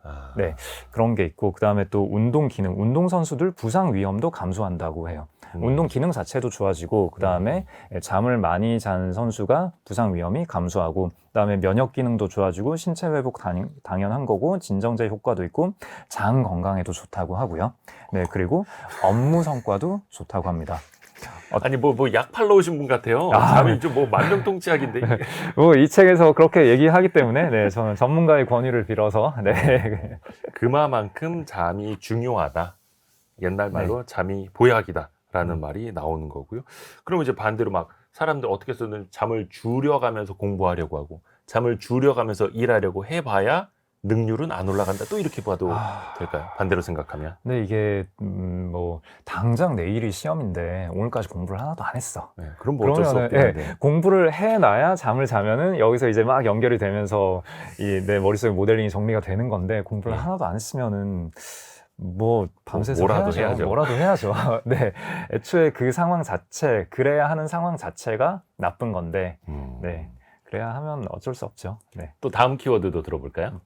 그런 게 있고 그다음에 또 운동 기능, 운동 선수들 부상 위험도 감소한다고 해요. 운동 기능 자체도 좋아지고 그다음에 잠을 많이 잔 선수가 부상 위험이 감소하고 그다음에 면역 기능도 좋아지고 신체 회복 당연한 거고 진정제 효과도 있고 장 건강에도 좋다고 하고요. 그리고 업무 성과도 좋다고 합니다. 아니 뭐 약 팔러 오신 분 같아요. 잠이 좀 뭐 만병통치약인데. 이 책에서 그렇게 얘기하기 때문에 저는 전문가의 권유를 빌어서 그만큼 잠이 중요하다. 옛날 말로 잠이 보약이다. 라는 말이 나오는 거고요. 그럼 이제 반대로 막 사람들 어떻게 쓰는 잠을 줄여가면서 공부하려고 하고 잠을 줄여가면서 일하려고 해봐야 능률은 안 올라간다. 또 이렇게 봐도 될까요? 반대로 생각하면. 근데 이게 뭐 당장 내일이 시험인데 오늘까지 공부를 하나도 안 했어. 네, 그럼 뭐 어쩔 수 그러면은, 없긴 한데. 공부를 해놔야 잠을 자면은 여기서 이제 막 연결이 되면서 이 내 머릿속에 모델링이 정리가 되는 건데 공부를 네. 하나도 안 했으면은 뭐 밤새서 뭐라도 해야죠. 해야죠. 뭐라도 해야죠. 네, 애초에 그 상황 자체, 그래야 하는 상황 자체가 나쁜 건데, 네, 그래야 하면 어쩔 수 없죠. 네. 또 다음 키워드도 들어볼까요?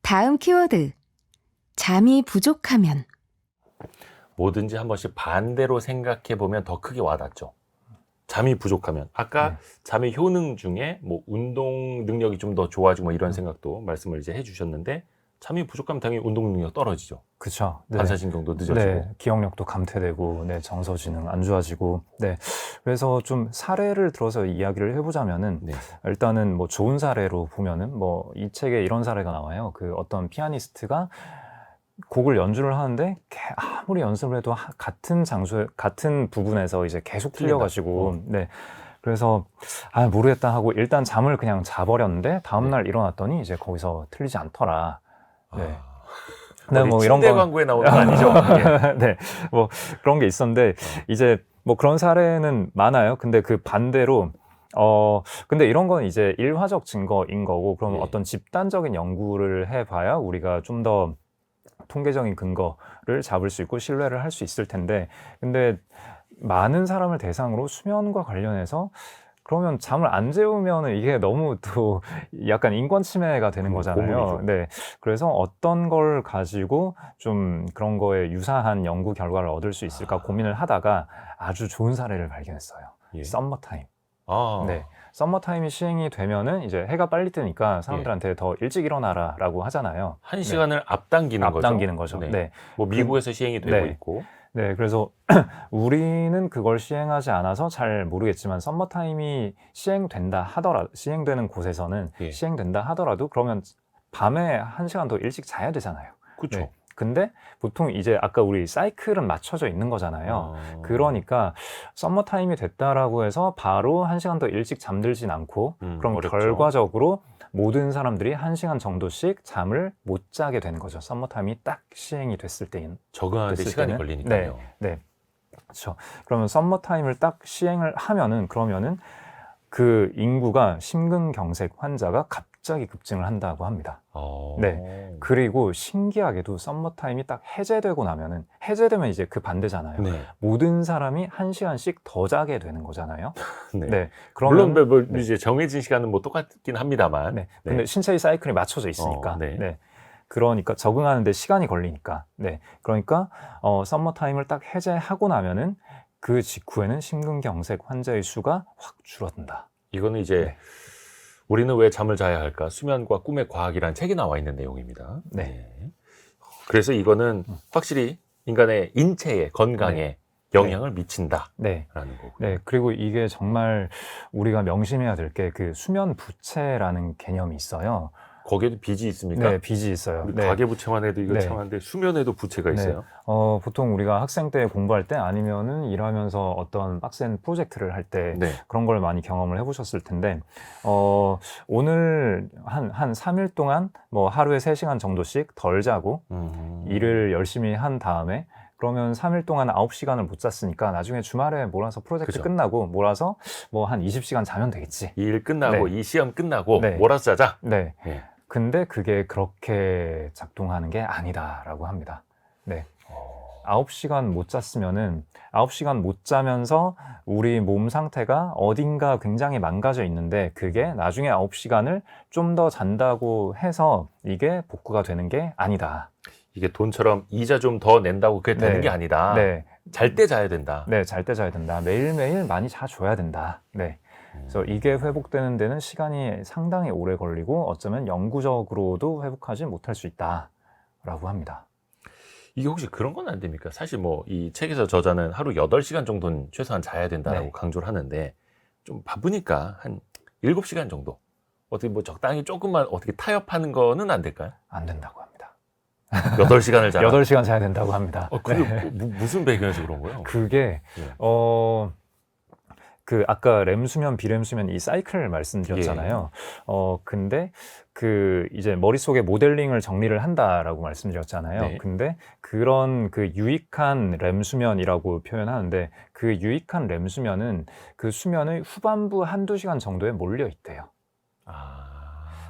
다음 키워드. 잠이 부족하면. 뭐든지 한 번씩 반대로 생각해 보면 더 크게 와닿죠. 잠이 부족하면. 아까 네. 잠의 효능 중에 뭐 운동 능력이 좀 더 좋아지고 뭐 이런 생각도 말씀을 이제 해주셨는데, 잠이 부족하면 당연히 운동 능력 떨어지죠. 그쵸. 네. 반사신경도 늦어지고. 네, 기억력도 감퇴되고, 네, 정서 지능 안 좋아지고, 네. 그래서 좀 사례를 들어서 이야기를 해보자면은, 네. 일단은 뭐 좋은 사례로 보면은, 뭐 이 책에 이런 사례가 나와요. 그 어떤 피아니스트가 곡을 연주를 하는데, 아무리 연습을 해도 같은 장소에, 같은 부분에서 이제 계속 틀려가지고, 네. 그래서, 모르겠다 하고 일단 잠을 그냥 자버렸는데, 다음날 일어났더니 이제 거기서 틀리지 않더라. 네. 네, 뭐 이런 침대 광고에 나오는 거 아니죠? 예. 네, 뭐 그런 게 있었는데 이제 뭐 그런 사례는 많아요. 근데 그 반대로 근데 이런 건 이제 일화적 증거인 거고, 그럼 예. 어떤 집단적인 연구를 해봐야 우리가 좀 더 통계적인 근거를 잡을 수 있고 신뢰를 할 수 있을 텐데, 근데 많은 사람을 대상으로 수면과 관련해서 그러면 잠을 안 재우면 이게 너무 또 약간 인권 침해가 되는 거잖아요. 고문이죠. 네. 그래서 어떤 걸 가지고 좀 그런 거에 유사한 연구 결과를 얻을 수 있을까 고민을 하다가 아주 좋은 사례를 발견했어요. 예. 썸머타임. 아, 네. 썸머타임이 시행이 되면은 이제 해가 빨리 뜨니까 사람들한테 더 일찍 일어나라라고 하잖아요. 한 시간을 앞당기는 거죠. 앞당기는 거죠. 네. 네. 뭐 미국에서 시행이 되고 네. 있고. 네, 그래서 우리는 그걸 시행하지 않아서 잘 모르겠지만 썸머타임이 시행되는 곳에서는 예. 시행된다 하더라도 그러면 밤에 1시간 더 일찍 자야 되잖아요. 그렇죠. 네. 근데 보통 이제 아까 우리 사이클은 맞춰져 있는 거잖아요. 그러니까 썸머타임이 됐다라고 해서 바로 1시간 더 일찍 잠들진 않고 그럼 어렵죠. 결과적으로 모든 사람들이 1시간 정도씩 잠을 못 자게 되는 거죠. 썸머타임이 딱 시행이 됐을 때인. 적응하는데 됐을 시간이 때는. 걸리니까요. 네. 그렇죠. 그러면 썸머타임을 딱 시행을 하면은 그러면은 그 인구가 심근경색 환자가 갑자기 급증을 한다고 합니다. 네. 그리고 신기하게도 썸머타임이 딱 해제되고 나면은, 해제되면 이제 그 반대잖아요. 네. 모든 사람이 1시간씩 더 자게 되는 거잖아요. 네. 네. 물론 그러면 뭐 네. 이제 정해진 시간은 뭐 똑같긴 합니다만. 네. 근데 신체의 사이클이 맞춰져 있으니까. 네. 그러니까 적응하는데 시간이 걸리니까. 네. 그러니까 썸머타임을 딱 해제하고 나면은 그 직후에는 심근경색 환자의 수가 확 줄어든다. 이거는 이제 네. 우리는 왜 잠을 자야 할까? 수면과 꿈의 과학이라는 책에 나와 있는 내용입니다. 네. 그래서 이거는 확실히 인간의 인체에, 건강에 영향을 미친다라는 네. 거고요. 네. 그리고 이게 정말 우리가 명심해야 될 게 그 수면 부채라는 개념이 있어요. 거기에도 빚이 있습니까? 네, 빚이 있어요. 우리 네. 가계부채만 해도 이거 네. 참 한데 수면에도 부채가 있어요. 보통 우리가 학생 때 공부할 때 아니면은 일하면서 어떤 빡센 프로젝트를 할 때 네. 그런 걸 많이 경험을 해보셨을 텐데, 오늘 한 3일 동안 뭐 하루에 3시간 정도씩 덜 자고 일을 열심히 한 다음에 그러면 3일 동안 9시간을 못 잤으니까 나중에 주말에 몰아서 프로젝트 그죠. 끝나고 몰아서 뭐 한 20시간 자면 되겠지. 이 일 끝나고 이 시험 끝나고 네. 몰아서 자자. 네. 네. 근데 그게 그렇게 작동하는 게 아니다라고 합니다. 네. 9시간 못 잤으면은 9시간 못 자면서 우리 몸 상태가 어딘가 굉장히 망가져 있는데 그게 나중에 9시간을 좀 더 잔다고 해서 이게 복구가 되는 게 아니다. 이게 돈처럼 이자 좀 더 낸다고 그게 되는 네. 게 아니다. 네. 잘 때 자야 된다. 네, 잘 때 자야 된다. 매일매일 많이 자줘야 된다. 네. 그래서 이게 회복되는 데는 시간이 상당히 오래 걸리고 어쩌면 영구적으로도 회복하지 못할 수 있다라고 합니다. 이게 혹시 그런 건 안 됩니까? 사실 뭐 이 책에서 저자는 하루 8시간 정도는 최소한 자야 된다라고 네. 강조를 하는데 좀 바쁘니까 한 7시간 정도 어떻게 뭐 적당히 조금만 어떻게 타협하는 거는 안 될까요? 안 된다고 합니다. 8시간을 자라. 8시간 자야 된다고 합니다. 그게 무슨 배경에서 그런 거예요? 그게 예. 그 아까 렘 수면, 비렘 수면 이 사이클 말씀드렸잖아요. 근데 그 이제 머릿속에 모델링을 정리를 한다라고 말씀드렸잖아요. 네. 근데 그런 그 유익한 렘 수면이라고 표현하는데 그 유익한 렘 수면은 그 수면의 후반부 한두 시간 정도에 몰려 있대요.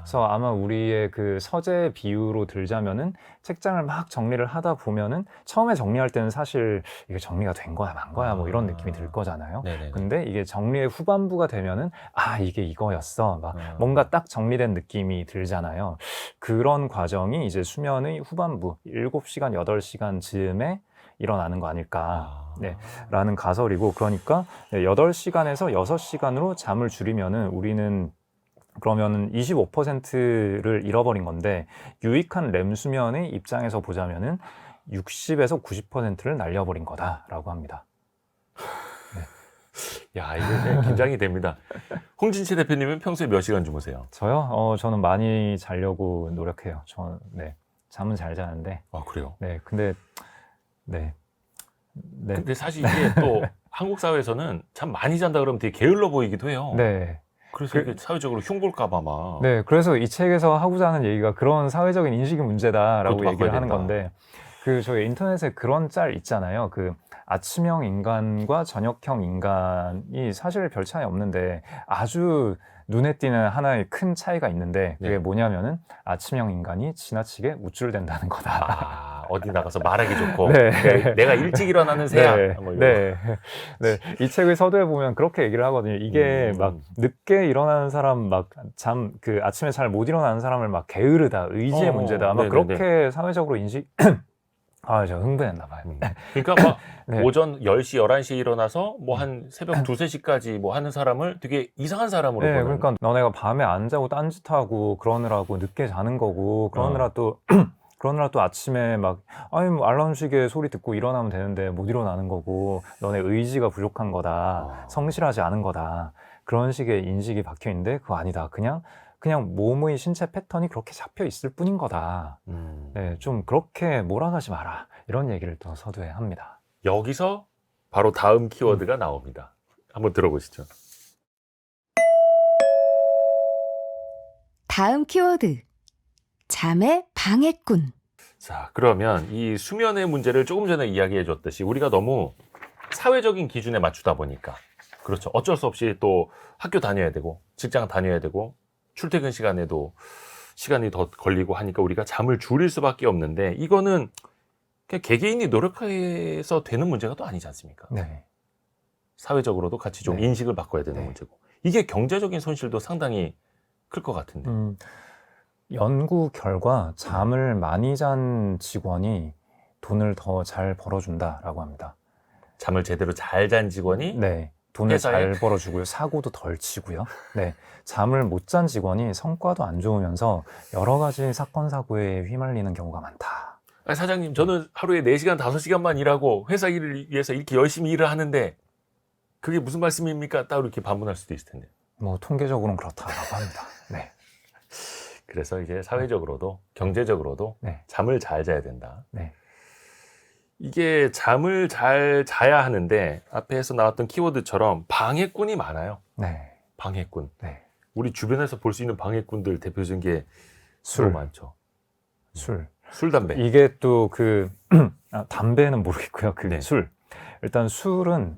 그래서 아마 우리의 그 서재 비유로 들자면은 책장을 막 정리를 하다 보면은 처음에 정리할 때는 사실 이게 정리가 된 거야, 만 거야, 뭐 이런 느낌이 들 거잖아요. 네네네. 근데 이게 정리의 후반부가 되면은 아, 이게 이거였어. 막 뭔가 딱 정리된 느낌이 들잖아요. 그런 과정이 이제 수면의 후반부 7시간, 8시간 즈음에 일어나는 거 아닐까. 네, 라는 가설이고, 그러니까 8시간에서 6시간으로 잠을 줄이면은 우리는 그러면은 25%를 잃어버린 건데 유익한 렘 수면의 입장에서 보자면은 60에서 90%를 날려버린 거다라고 합니다. 야, 이게 긴장이 됩니다. 홍진치 대표님은 평소에 몇 시간 주무세요? 저요? 저는 많이 자려고 노력해요. 네, 잠은 잘 자는데. 아, 그래요? 네, 근데 근데 사실 이게 또 한국 사회에서는 잠 많이 잔다 그러면 되게 게을러 보이기도 해요. 네. 그래서 이게 사회적으로 흉볼까봐 막. 네, 그래서 이 책에서 하고자 하는 얘기가 그런 사회적인 인식이 문제다라고 그것도 얘기를 바꿔야 하는 된다. 건데, 그 저희 인터넷에 그런 짤 있잖아요. 그 아침형 인간과 저녁형 인간이 사실 별 차이 없는데 아주 눈에 띄는 하나의 큰 차이가 있는데 그게 네. 뭐냐면은 아침형 인간이 지나치게 우쭐댄다는 거다. 어디 나가서 말하기 좋고 네. 내가 일찍 일어나는 새야. 뭐 이런. 네. 이 책의 서두에 보면 그렇게 얘기를 하거든요. 이게 막 늦게 일어나는 사람, 막 그 아침에 잘 못 일어나는 사람을 막 게으르다, 의지의 문제다, 막 그렇게 사회적으로 인식. 아, 저 흥분했나 봐요. 그러니까 막 네. 오전 10시, 11시에 일어나서 뭐 한 새벽 2, 3시까지 뭐 하는 사람을 되게 이상한 사람으로 네, 보는. 그러니까 너네가 밤에 안 자고 딴짓하고 그러느라고 늦게 자는 거고, 그러느라 또 아침에 막 아니 뭐 알람 시계 소리 듣고 일어나면 되는데 못 일어나는 거고, 너네 의지가 부족한 거다, 성실하지 않은 거다, 그런 식의 인식이 박혀 있는데 그거 아니다. 그냥 몸의 신체 패턴이 그렇게 잡혀 있을 뿐인 거다. 네, 좀 그렇게 몰아가지 마라, 이런 얘기를 또 서두에 합니다. 여기서 바로 다음 키워드가 나옵니다. 한번 들어보시죠. 다음 키워드. 잠의 방해꾼. 자, 그러면 이 수면의 문제를 조금 전에 이야기해 줬듯이 우리가 너무 사회적인 기준에 맞추다 보니까, 그렇죠, 어쩔 수 없이 또 학교 다녀야 되고 직장 다녀야 되고 출퇴근 시간에도 시간이 더 걸리고 하니까 우리가 잠을 줄일 수밖에 없는데, 이거는 그냥 개개인이 노력해서 되는 문제가 또 아니지 않습니까? 네. 사회적으로도 같이 좀 네. 인식을 바꿔야 되는 네. 문제고, 이게 경제적인 손실도 상당히 클 것 같은데. 연구 결과 잠을 많이 잔 직원이 돈을 더 잘 벌어준다라고 합니다. 잠을 제대로 잘 잔 직원이 네, 돈을 회사에? 잘 벌어주고요, 사고도 덜 치고요. 네, 잠을 못 잔 직원이 성과도 안 좋으면서 여러 가지 사건 사고에 휘말리는 경우가 많다. 아니, 사장님, 저는 하루에 4시간, 5시간만 일하고 회사 일을 위해서 이렇게 열심히 일을 하는데 그게 무슨 말씀입니까? 따로 이렇게 반문할 수도 있을 텐데. 뭐 통계적으로는 그렇다라고 합니다. 네, 그래서 이제 사회적으로도 경제적으로도 네. 잠을 잘 자야 된다. 네. 이게 잠을 잘 자야 하는데 앞에서 나왔던 키워드처럼 방해꾼이 많아요. 네, 방해꾼. 네. 우리 주변에서 볼 수 있는 방해꾼들 대표적인 게 술, 너무 많죠. 술. 술, 담배. 이게 또 담배는 모르겠고요. 네. 술. 일단 술은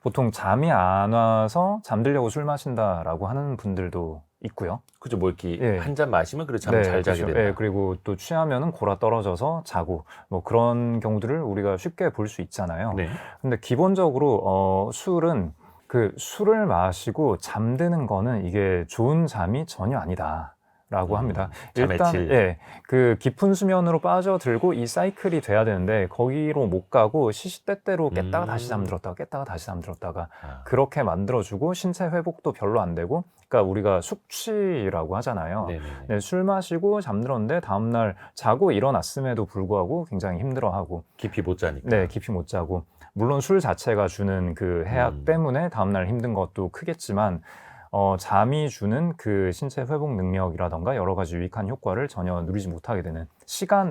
보통 잠이 안 와서 잠들려고 술 마신다라고 하는 분들도 있고요. 그죠? 뭐 이렇게 예. 한 잔 마시면 그래 잠을 잘 자게 그렇죠. 된다. 예, 그리고 또 취하면은 골아 떨어져서 자고, 뭐 그런 경우들을 우리가 쉽게 볼 수 있잖아요. 네. 근데 기본적으로 술은 술을 마시고 잠드는 거는 이게 좋은 잠이 전혀 아니다라고 합니다. 잠의 일단 질. 그 깊은 수면으로 빠져들고 이 사이클이 돼야 되는데 거기로 못 가고 시시때때로 깼다가 다시 잠들었다가 깼다가 다시 잠들었다가 그렇게 만들어주고 신체 회복도 별로 안 되고, 그러니까 우리가 숙취라고 하잖아요. 네네네. 네, 술 마시고 잠들었는데 다음날 자고 일어났음에도 불구하고 굉장히 힘들어하고, 깊이 못 자니까. 네, 깊이 못 자고, 물론 술 자체가 주는 그 해악 때문에 다음날 힘든 것도 크겠지만 잠이 주는 그 신체 회복 능력이라던가 여러 가지 유익한 효과를 전혀 누리지 못하게 되는,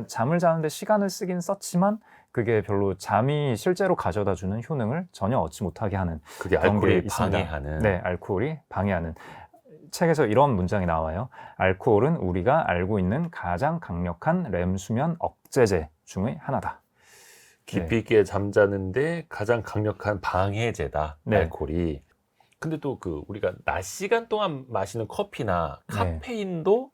잠을 자는데 시간을 쓰긴 썼지만 그게 별로 잠이 실제로 가져다 주는 효능을 전혀 얻지 못하게 하는 그게 그런 게 알코올이 있습니다. 방해하는. 네, 알코올이 방해하는. 책에서 이런 문장이 나와요. 알코올은 우리가 알고 있는 가장 강력한 렘 수면 억제제 중의 하나다. 깊이 있게 잠자는데 가장 강력한 방해제다. 네. 알코올이. 근데 또 그 우리가 낮 시간 동안 마시는 커피나 네. 카페인도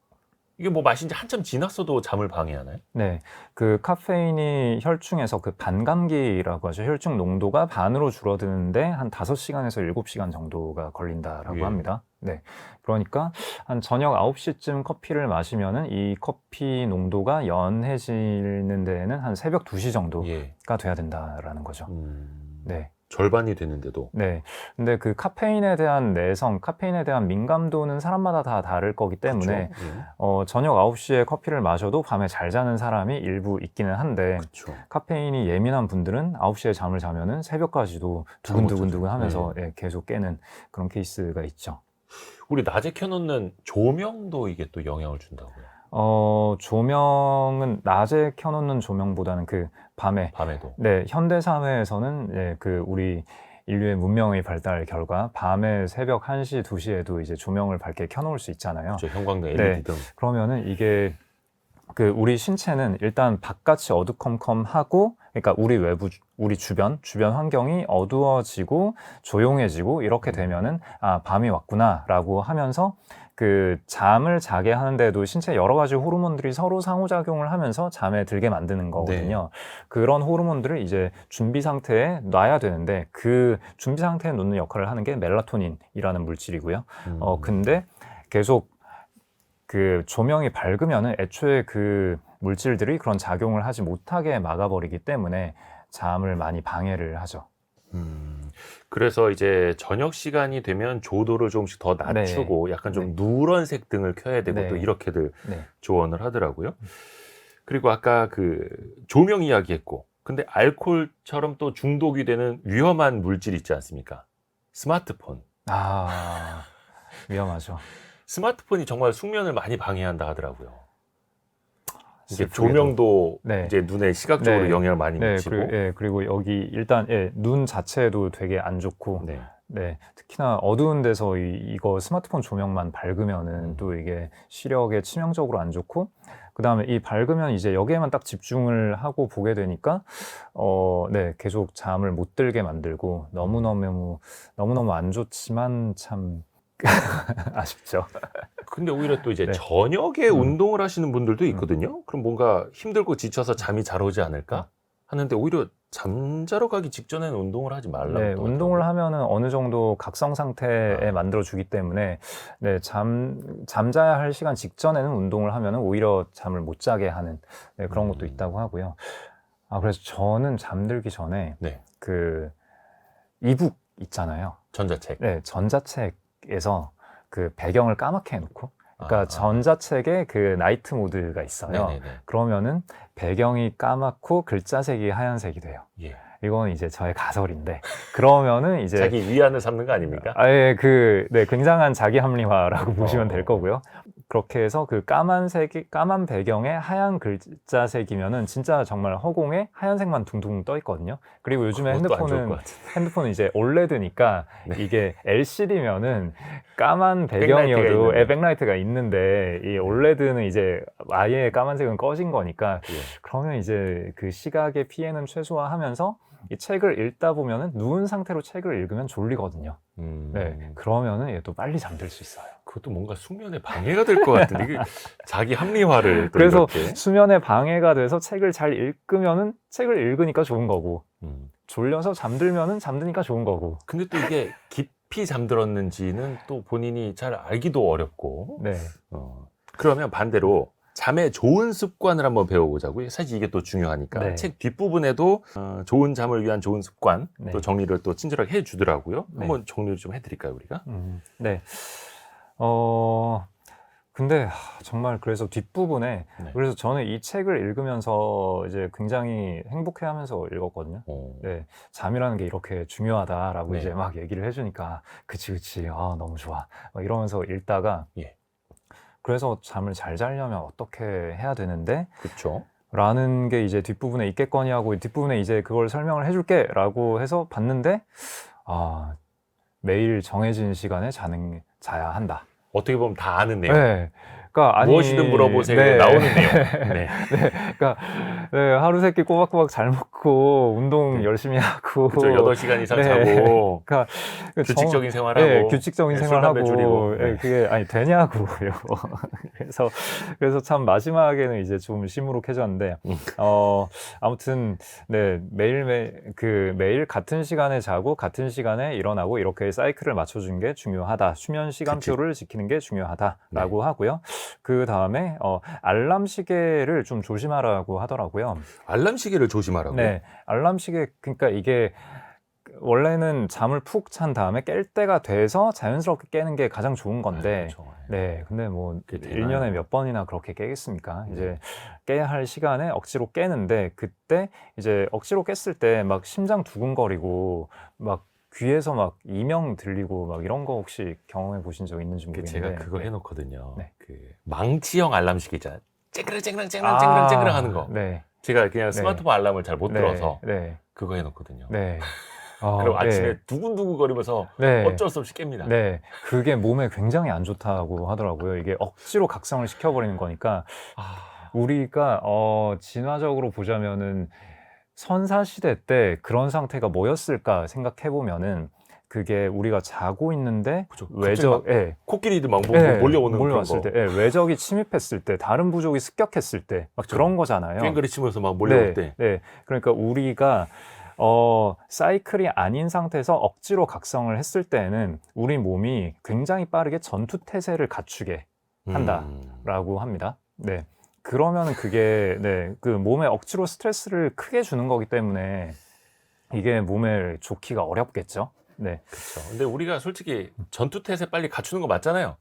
이게 뭐 마신 지 한참 지났어도 잠을 방해하나요? 네, 그 카페인이 혈중에서 그 반감기라고 하죠. 혈중 농도가 반으로 줄어드는데 한 5시간에서 7시간 정도가 걸린다라고 예. 합니다. 네, 그러니까 한 저녁 9시쯤 커피를 마시면은 이 커피 농도가 연해지는 데에는 한 새벽 2시 정도가 예. 돼야 된다라는 거죠. 네. 절반이 되는데도. 네. 근데 그 카페인에 대한 내성, 카페인에 대한 민감도는 사람마다 다 다를 거기 때문에 그쵸? 예. 저녁 9시에 커피를 마셔도 밤에 잘 자는 사람이 일부 있기는 한데 그쵸. 카페인이 예민한 분들은 9시에 잠을 자면은 새벽까지도 두근두근두근 하면서 예, 계속 깨는 그런 케이스가 있죠. 우리 낮에 켜놓는 조명도 이게 또 영향을 준다고요. 조명은 낮에 켜놓는 조명보다는 그 밤에 밤에도. 네, 현대 사회에서는 예, 그 우리 인류의 문명의 발달 결과 밤에 새벽 1시, 2시에도 이제 조명을 밝게 켜놓을 수 있잖아요. 저 형광등 네. LED 등. 그러면은 이게 그 우리 신체는 일단 바깥이 어두컴컴하고 그러니까 우리 외부 우리 주변 환경이 어두워지고 조용해지고 이렇게 되면은 아, 밤이 왔구나라고 하면서 그 잠을 자게 하는데도 신체 여러 가지 호르몬들이 서로 상호작용을 하면서 잠에 들게 만드는 거거든요. 그런 호르몬들을 이제 준비 상태에 놔야 되는데 그 준비 상태에 놓는 역할을 하는 게 멜라토닌이라는 물질이고요. 근데 계속 그 조명이 밝으면은 애초에 그 물질들이 그런 작용을 하지 못하게 막아버리기 때문에 잠을 많이 방해를 하죠. 그래서 이제 저녁 시간이 되면 조도를 조금씩 더 낮추고 약간 좀 누런색 등을 켜야 되고 또 이렇게들 조언을 하더라고요. 그리고 아까 그 조명 이야기했고, 근데 알코올처럼 또 중독이 되는 위험한 물질 있지 않습니까? 스마트폰. 아, 위험하죠. 스마트폰이 정말 숙면을 많이 방해한다 하더라고요. 이게 슬프게도. 조명도 네. 이제 눈에 시각적으로 네. 영향을 많이 네, 미치고. 그리고 여기 일단 눈 자체도 되게 안 좋고 네. 네, 특히나 어두운 데서 이거 스마트폰 조명만 밝으면은 또 이게 시력에 치명적으로 안 좋고, 그 다음에 이 밝으면 이제 여기에만 딱 집중을 하고 보게 되니까, 네, 계속 잠을 못 들게 만들고 너무너무 안 좋지만 참 아쉽죠. 근데 오히려 또 이제 네. 저녁에 운동을 하시는 분들도 있거든요. 그럼 뭔가 힘들고 지쳐서 잠이 잘 오지 않을까 하는데 오히려 잠자러 가기 직전에는 운동을 하지 말라고. 네, 또 운동을 하더라고요. 하면은 어느 정도 각성 상태에 만들어 주기 때문에 네, 잠자야 할 시간 직전에는 운동을 하면은 오히려 잠을 못 자게 하는 네, 그런 것도 있다고 하고요. 아, 그래서 저는 잠들기 전에 네. 그 이북 있잖아요. 전자책. 네, 전자책에서 그 배경을 까맣게 해놓고, 그러니까 전자책에 그 나이트 모드가 있어요. 네네네. 그러면은 배경이 까맣고 글자색이 하얀색이 돼요. 예. 이건 이제 저의 가설인데, 그러면 이제 자기 위안을 삼는 거 아닙니까? 아예 네, 굉장한 자기 합리화라고 보시면 될 거고요. 그렇게 해서 그 까만 배경에 하얀 글자색이면은 진짜 정말 허공에 하얀색만 둥둥 떠 있거든요. 그리고 요즘에 그것도 안 좋을 것 핸드폰은 이제 OLED니까 이게 LCD면은 까만 백라이트가 배경이어도 있는데. 백라이트가 있는데 이 OLED는 이제 아예 까만색은 꺼진 거니까 예. 그러면 이제 그 시각의 피해는 최소화하면서 이 책을 읽다 보면은 누운 상태로 책을 읽으면 졸리거든요. 네, 그러면은 얘도 빨리 잠들 수 있어요. 그것도 뭔가 숙면에 방해가 될 것 같은데 이게 자기 합리화를 또 그래서 이렇게. 수면에 방해가 돼서 책을 잘 읽으면은 책을 읽으니까 좋은 거고, 졸려서 잠들면은 잠드니까 좋은 거고. 근데 또 이게 깊이 잠들었는지는 또 본인이 잘 알기도 어렵고. 네, 그러면 반대로 잠에 좋은 습관을 한번 배워보자고요. 사실 이게 또 중요하니까. 네. 책 뒷부분에도 좋은 잠을 위한 좋은 습관 네. 또 정리를 또 친절하게 해주더라고요. 네. 한번 정리를 좀 해드릴까요, 우리가? 네. 근데 정말 그래서 뒷부분에 네. 그래서 저는 이 책을 읽으면서 이제 굉장히 행복해하면서 읽었거든요. 네, 잠이라는 게 이렇게 중요하다라고 네. 이제 막 얘기를 해주니까 그치, 아 너무 좋아 막 이러면서 읽다가 예. 그래서 잠을 잘 자려면 어떻게 해야 되는데 그렇죠. 라는 게 이제 뒷부분에 있겠거니 하고 뒷부분에 이제 그걸 설명을 해줄게 라고 해서 봤는데 매일 정해진 시간에 자야 한다. 어떻게 보면 다 아는 내용. 네. 그러니까 무엇이든 물어보세요. 네. 나오는 내용. 네. 그러니까 하루 세끼 꼬박꼬박 잘 먹고 운동 네. 열심히 하고 그죠. 8시간 이상 네. 자고 그러니까 규칙적인 생활하고 네, 규칙적인 네, 술, 담배 생활하고 줄이고. 네, 네. 그게 아니 되냐고요. 그래서 참 마지막에는 이제 좀 시무룩해졌는데 아무튼 네 매일 같은 시간에 자고 같은 시간에 일어나고 이렇게 사이클을 맞춰주는 게 중요하다. 수면 시간표를 지키는 게 중요하다라고 하고요. 그 다음에 알람 시계를 좀 조심하라고 하더라고요. 알람 시계를 조심하라고요? 네, 알람 시계 그러니까 이게 원래는 잠을 푹 잔 다음에 깰 때가 돼서 자연스럽게 깨는 게 가장 좋은 건데 그렇죠. 네, 근데 뭐 그게 되나요? 1년에 몇 번이나 그렇게 깨겠습니까? 이제 깨야 할 시간에 억지로 깨는데 그때 이제 억지로 깼을 때 막 심장 두근거리고 막 귀에서 막 이명 들리고 막 이런 거 혹시 경험해 보신 적 있는지 모르겠는데 제가 그거 해놓거든요. 네. 그 망치형 알람 시계 있잖아요. 쨍그랑 하는 거. 네. 제가 그냥 네. 스마트폰 알람을 잘 못 들어서 네. 그거 해놓거든요. 네. 그리고 아침에 네. 두근두근 거리면서 네. 어쩔 수 없이 깹니다. 네, 그게 몸에 굉장히 안 좋다고 하더라고요. 이게 억지로 각성을 시켜버리는 거니까 우리가 진화적으로 보자면은 선사시대 때 그런 상태가 뭐였을까 생각해 보면은 그게 우리가 자고 있는데 그죠. 코끼리들 막 몰려오는 몰려왔을 때, 외적이 침입했을 때, 다른 부족이 습격했을 때, 막 그런 거잖아요. 꽹그리 치면서 막 몰려올 때. 네, 그러니까 우리가 사이클이 아닌 상태에서 억지로 각성을 했을 때는 우리 몸이 굉장히 빠르게 전투 태세를 갖추게 한다라고 합니다. 네. 그러면은 그게 그 몸에 억지로 스트레스를 크게 주는 거기 때문에 이게 몸에 좋기가 어렵겠죠. 네. 그렇죠. 근데 우리가 솔직히 전투 태세 빨리 갖추는 거 맞잖아요.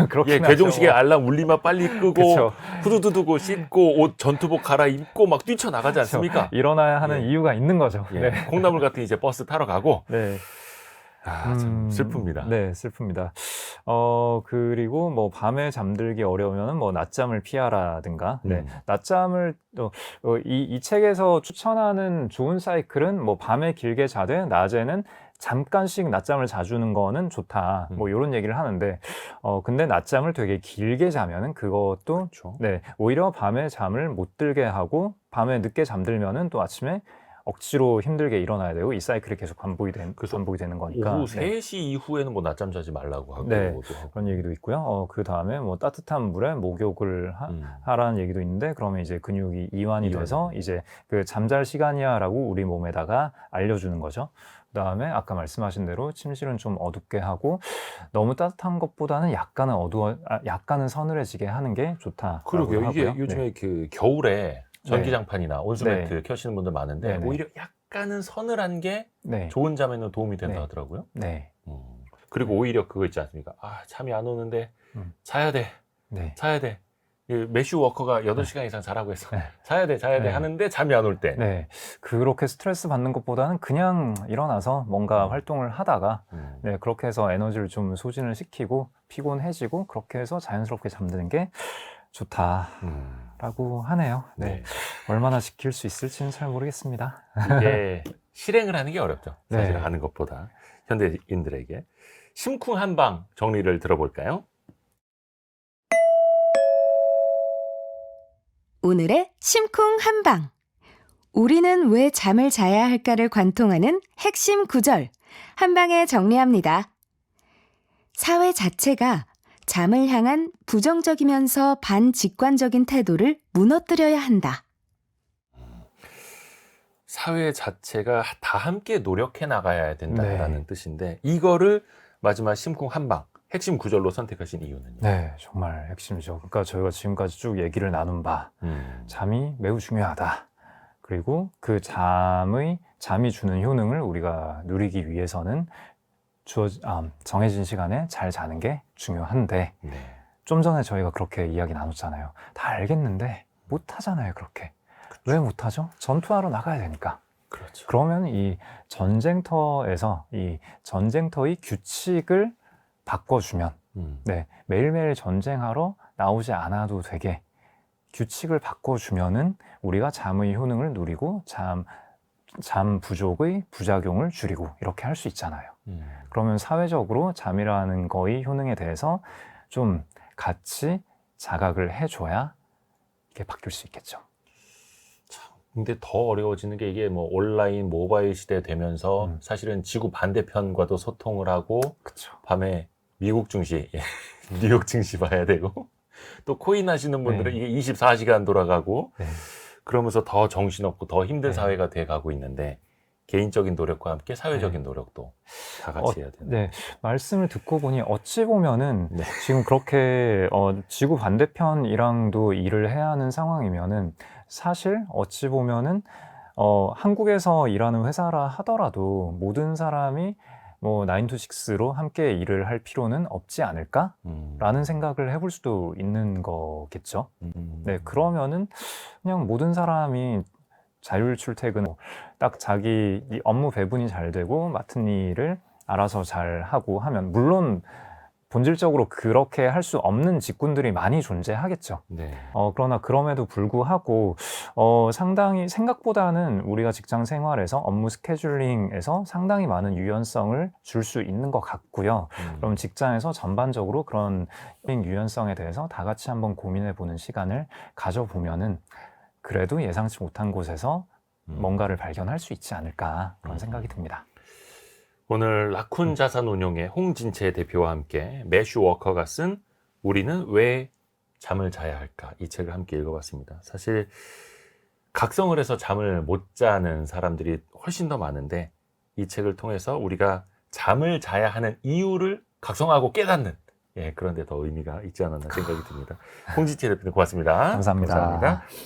그렇긴 하죠. 괴종식에 알람 울리면 빨리 끄고 그쵸. 후두두 두고 씻고 옷 전투복 갈아입고 막 뛰쳐나가지 않습니까? 일어나야 하는 이유가 있는 거죠. 네. 콩나물 같은 이제 버스 타러 가고. 네. 참 슬픕니다. 네, 슬픕니다. 그리고 뭐 밤에 잠들기 어려우면 뭐 낮잠을 피하라든가. 네. 낮잠을 이 책에서 추천하는 좋은 사이클은 뭐 밤에 길게 자되 낮에는 잠깐씩 낮잠을 자주는 거는 좋다. 뭐 이런 얘기를 하는데 근데 낮잠을 되게 길게 자면은 그것도 그렇죠. 네, 오히려 밤에 잠을 못 들게 하고 밤에 늦게 잠들면은 또 아침에 억지로 힘들게 일어나야 되고 이 사이클이 계속 반복이 되는 거니까. 오후 3시 이후에는 뭐 낮잠 자지 말라고 하고. 네, 그런 얘기도 있고요. 그 다음에 뭐 따뜻한 물에 목욕을 하라는 얘기도 있는데 그러면 이제 근육이 이완이 돼서 이제 그 잠잘 시간이야라고 우리 몸에다가 알려주는 거죠. 그다음에 아까 말씀하신 대로 침실은 좀 어둡게 하고 너무 따뜻한 것보다는 약간은 서늘해지게 하는 게 좋다. 그러게요. 이게 요즘에 그 겨울에 전기장판이나 온수매트 켜시는 분들 많은데 오히려 약간은 서늘한 게 좋은 잠에는 도움이 된다 하더라고요. 네. 그리고 오히려 그거 있지 않습니까? 잠이 안 오는데 자야 돼. 자야 돼. 매슈 워커가 8시간 이상 자라고 해서 자야 돼 하는데 잠이 안 올 때. 네. 그렇게 스트레스 받는 것보다는 그냥 일어나서 뭔가 활동을 하다가 그렇게 해서 에너지를 좀 소진을 시키고 피곤해지고 그렇게 해서 자연스럽게 잠드는 게 좋다라고 하네요. 네. 얼마나 지킬 수 있을지는 잘 모르겠습니다. 이게 실행을 하는 게 어렵죠. 사실 하는 것보다. 현대인들에게. 심쿵 한방 정리를 들어볼까요? 오늘의 심쿵 한방. 우리는 왜 잠을 자야 할까를 관통하는 핵심 구절. 한방에 정리합니다. 사회 자체가 잠을 향한 부정적이면서 반직관적인 태도를 무너뜨려야 한다. 사회 자체가 다 함께 노력해 나가야 된다라는 뜻인데 이거를 마지막 심쿵 한방 핵심 구절로 선택하신 이유는요? 네, 정말 핵심이죠. 그러니까 저희가 지금까지 쭉 얘기를 나눈 바 잠이 매우 중요하다. 그리고 그 잠이 주는 효능을 우리가 누리기 위해서는 정해진 시간에 잘 자는 게 중요한데 좀 전에 저희가 그렇게 이야기 나눴잖아요. 다 알겠는데 못하잖아요, 그렇게. 왜 못하죠? 전투하러 나가야 되니까. 그렇죠. 그러면 이 전쟁터의 규칙을 바꿔주면 매일매일 전쟁하러 나오지 않아도 되게 규칙을 바꿔주면은 우리가 잠의 효능을 누리고 잠 부족의 부작용을 줄이고 이렇게 할 수 있잖아요. 그러면 사회적으로 잠이라는 거의 효능에 대해서 좀 같이 자각을 해줘야 이게 바뀔 수 있겠죠. 근데 더 어려워지는 게 이게 뭐 온라인 모바일 시대 되면서 사실은 지구 반대편과도 소통을 하고 그렇죠. 밤에 미국 증시, 뉴욕 증시 봐야 되고 또 코인 하시는 분들은 네. 이게 24시간 돌아가고 네. 그러면서 더 정신없고 더 힘든 네. 사회가 돼 가고 있는데 개인적인 노력과 함께 사회적인 노력도 다 같이 해야 되는. 네, 말씀을 듣고 보니 어찌 보면은 네. 지금 그렇게 지구 반대편이랑도 일을 해야 하는 상황이면은 사실 어찌 보면은 한국에서 일하는 회사라 하더라도 모든 사람이 뭐 9 to 6로 함께 일을 할 필요는 없지 않을까라는 생각을 해볼 수도 있는 거겠죠. 네, 그러면은 그냥 모든 사람이 자율 출퇴근, 딱 자기 이 업무 배분이 잘 되고 맡은 일을 알아서 잘 하고 하면 물론 본질적으로 그렇게 할 수 없는 직군들이 많이 존재하겠죠. 네. 그러나 그럼에도 불구하고 상당히 생각보다는 우리가 직장 생활에서 업무 스케줄링에서 상당히 많은 유연성을 줄 수 있는 것 같고요. 그럼 직장에서 전반적으로 그런 유연성에 대해서 다 같이 한번 고민해 보는 시간을 가져보면은 그래도 예상치 못한 곳에서 뭔가를 발견할 수 있지 않을까 그런 생각이 듭니다. 오늘 라쿤 자산운용의 홍진채 대표와 함께 매슈 워커가 쓴 우리는 왜 잠을 자야 할까 이 책을 함께 읽어봤습니다. 사실 각성을 해서 잠을 못 자는 사람들이 훨씬 더 많은데 이 책을 통해서 우리가 잠을 자야 하는 이유를 각성하고 깨닫는 그런 데 더 의미가 있지 않았나 생각이 듭니다. 홍진채 대표님 고맙습니다. 감사합니다. 감사합니다.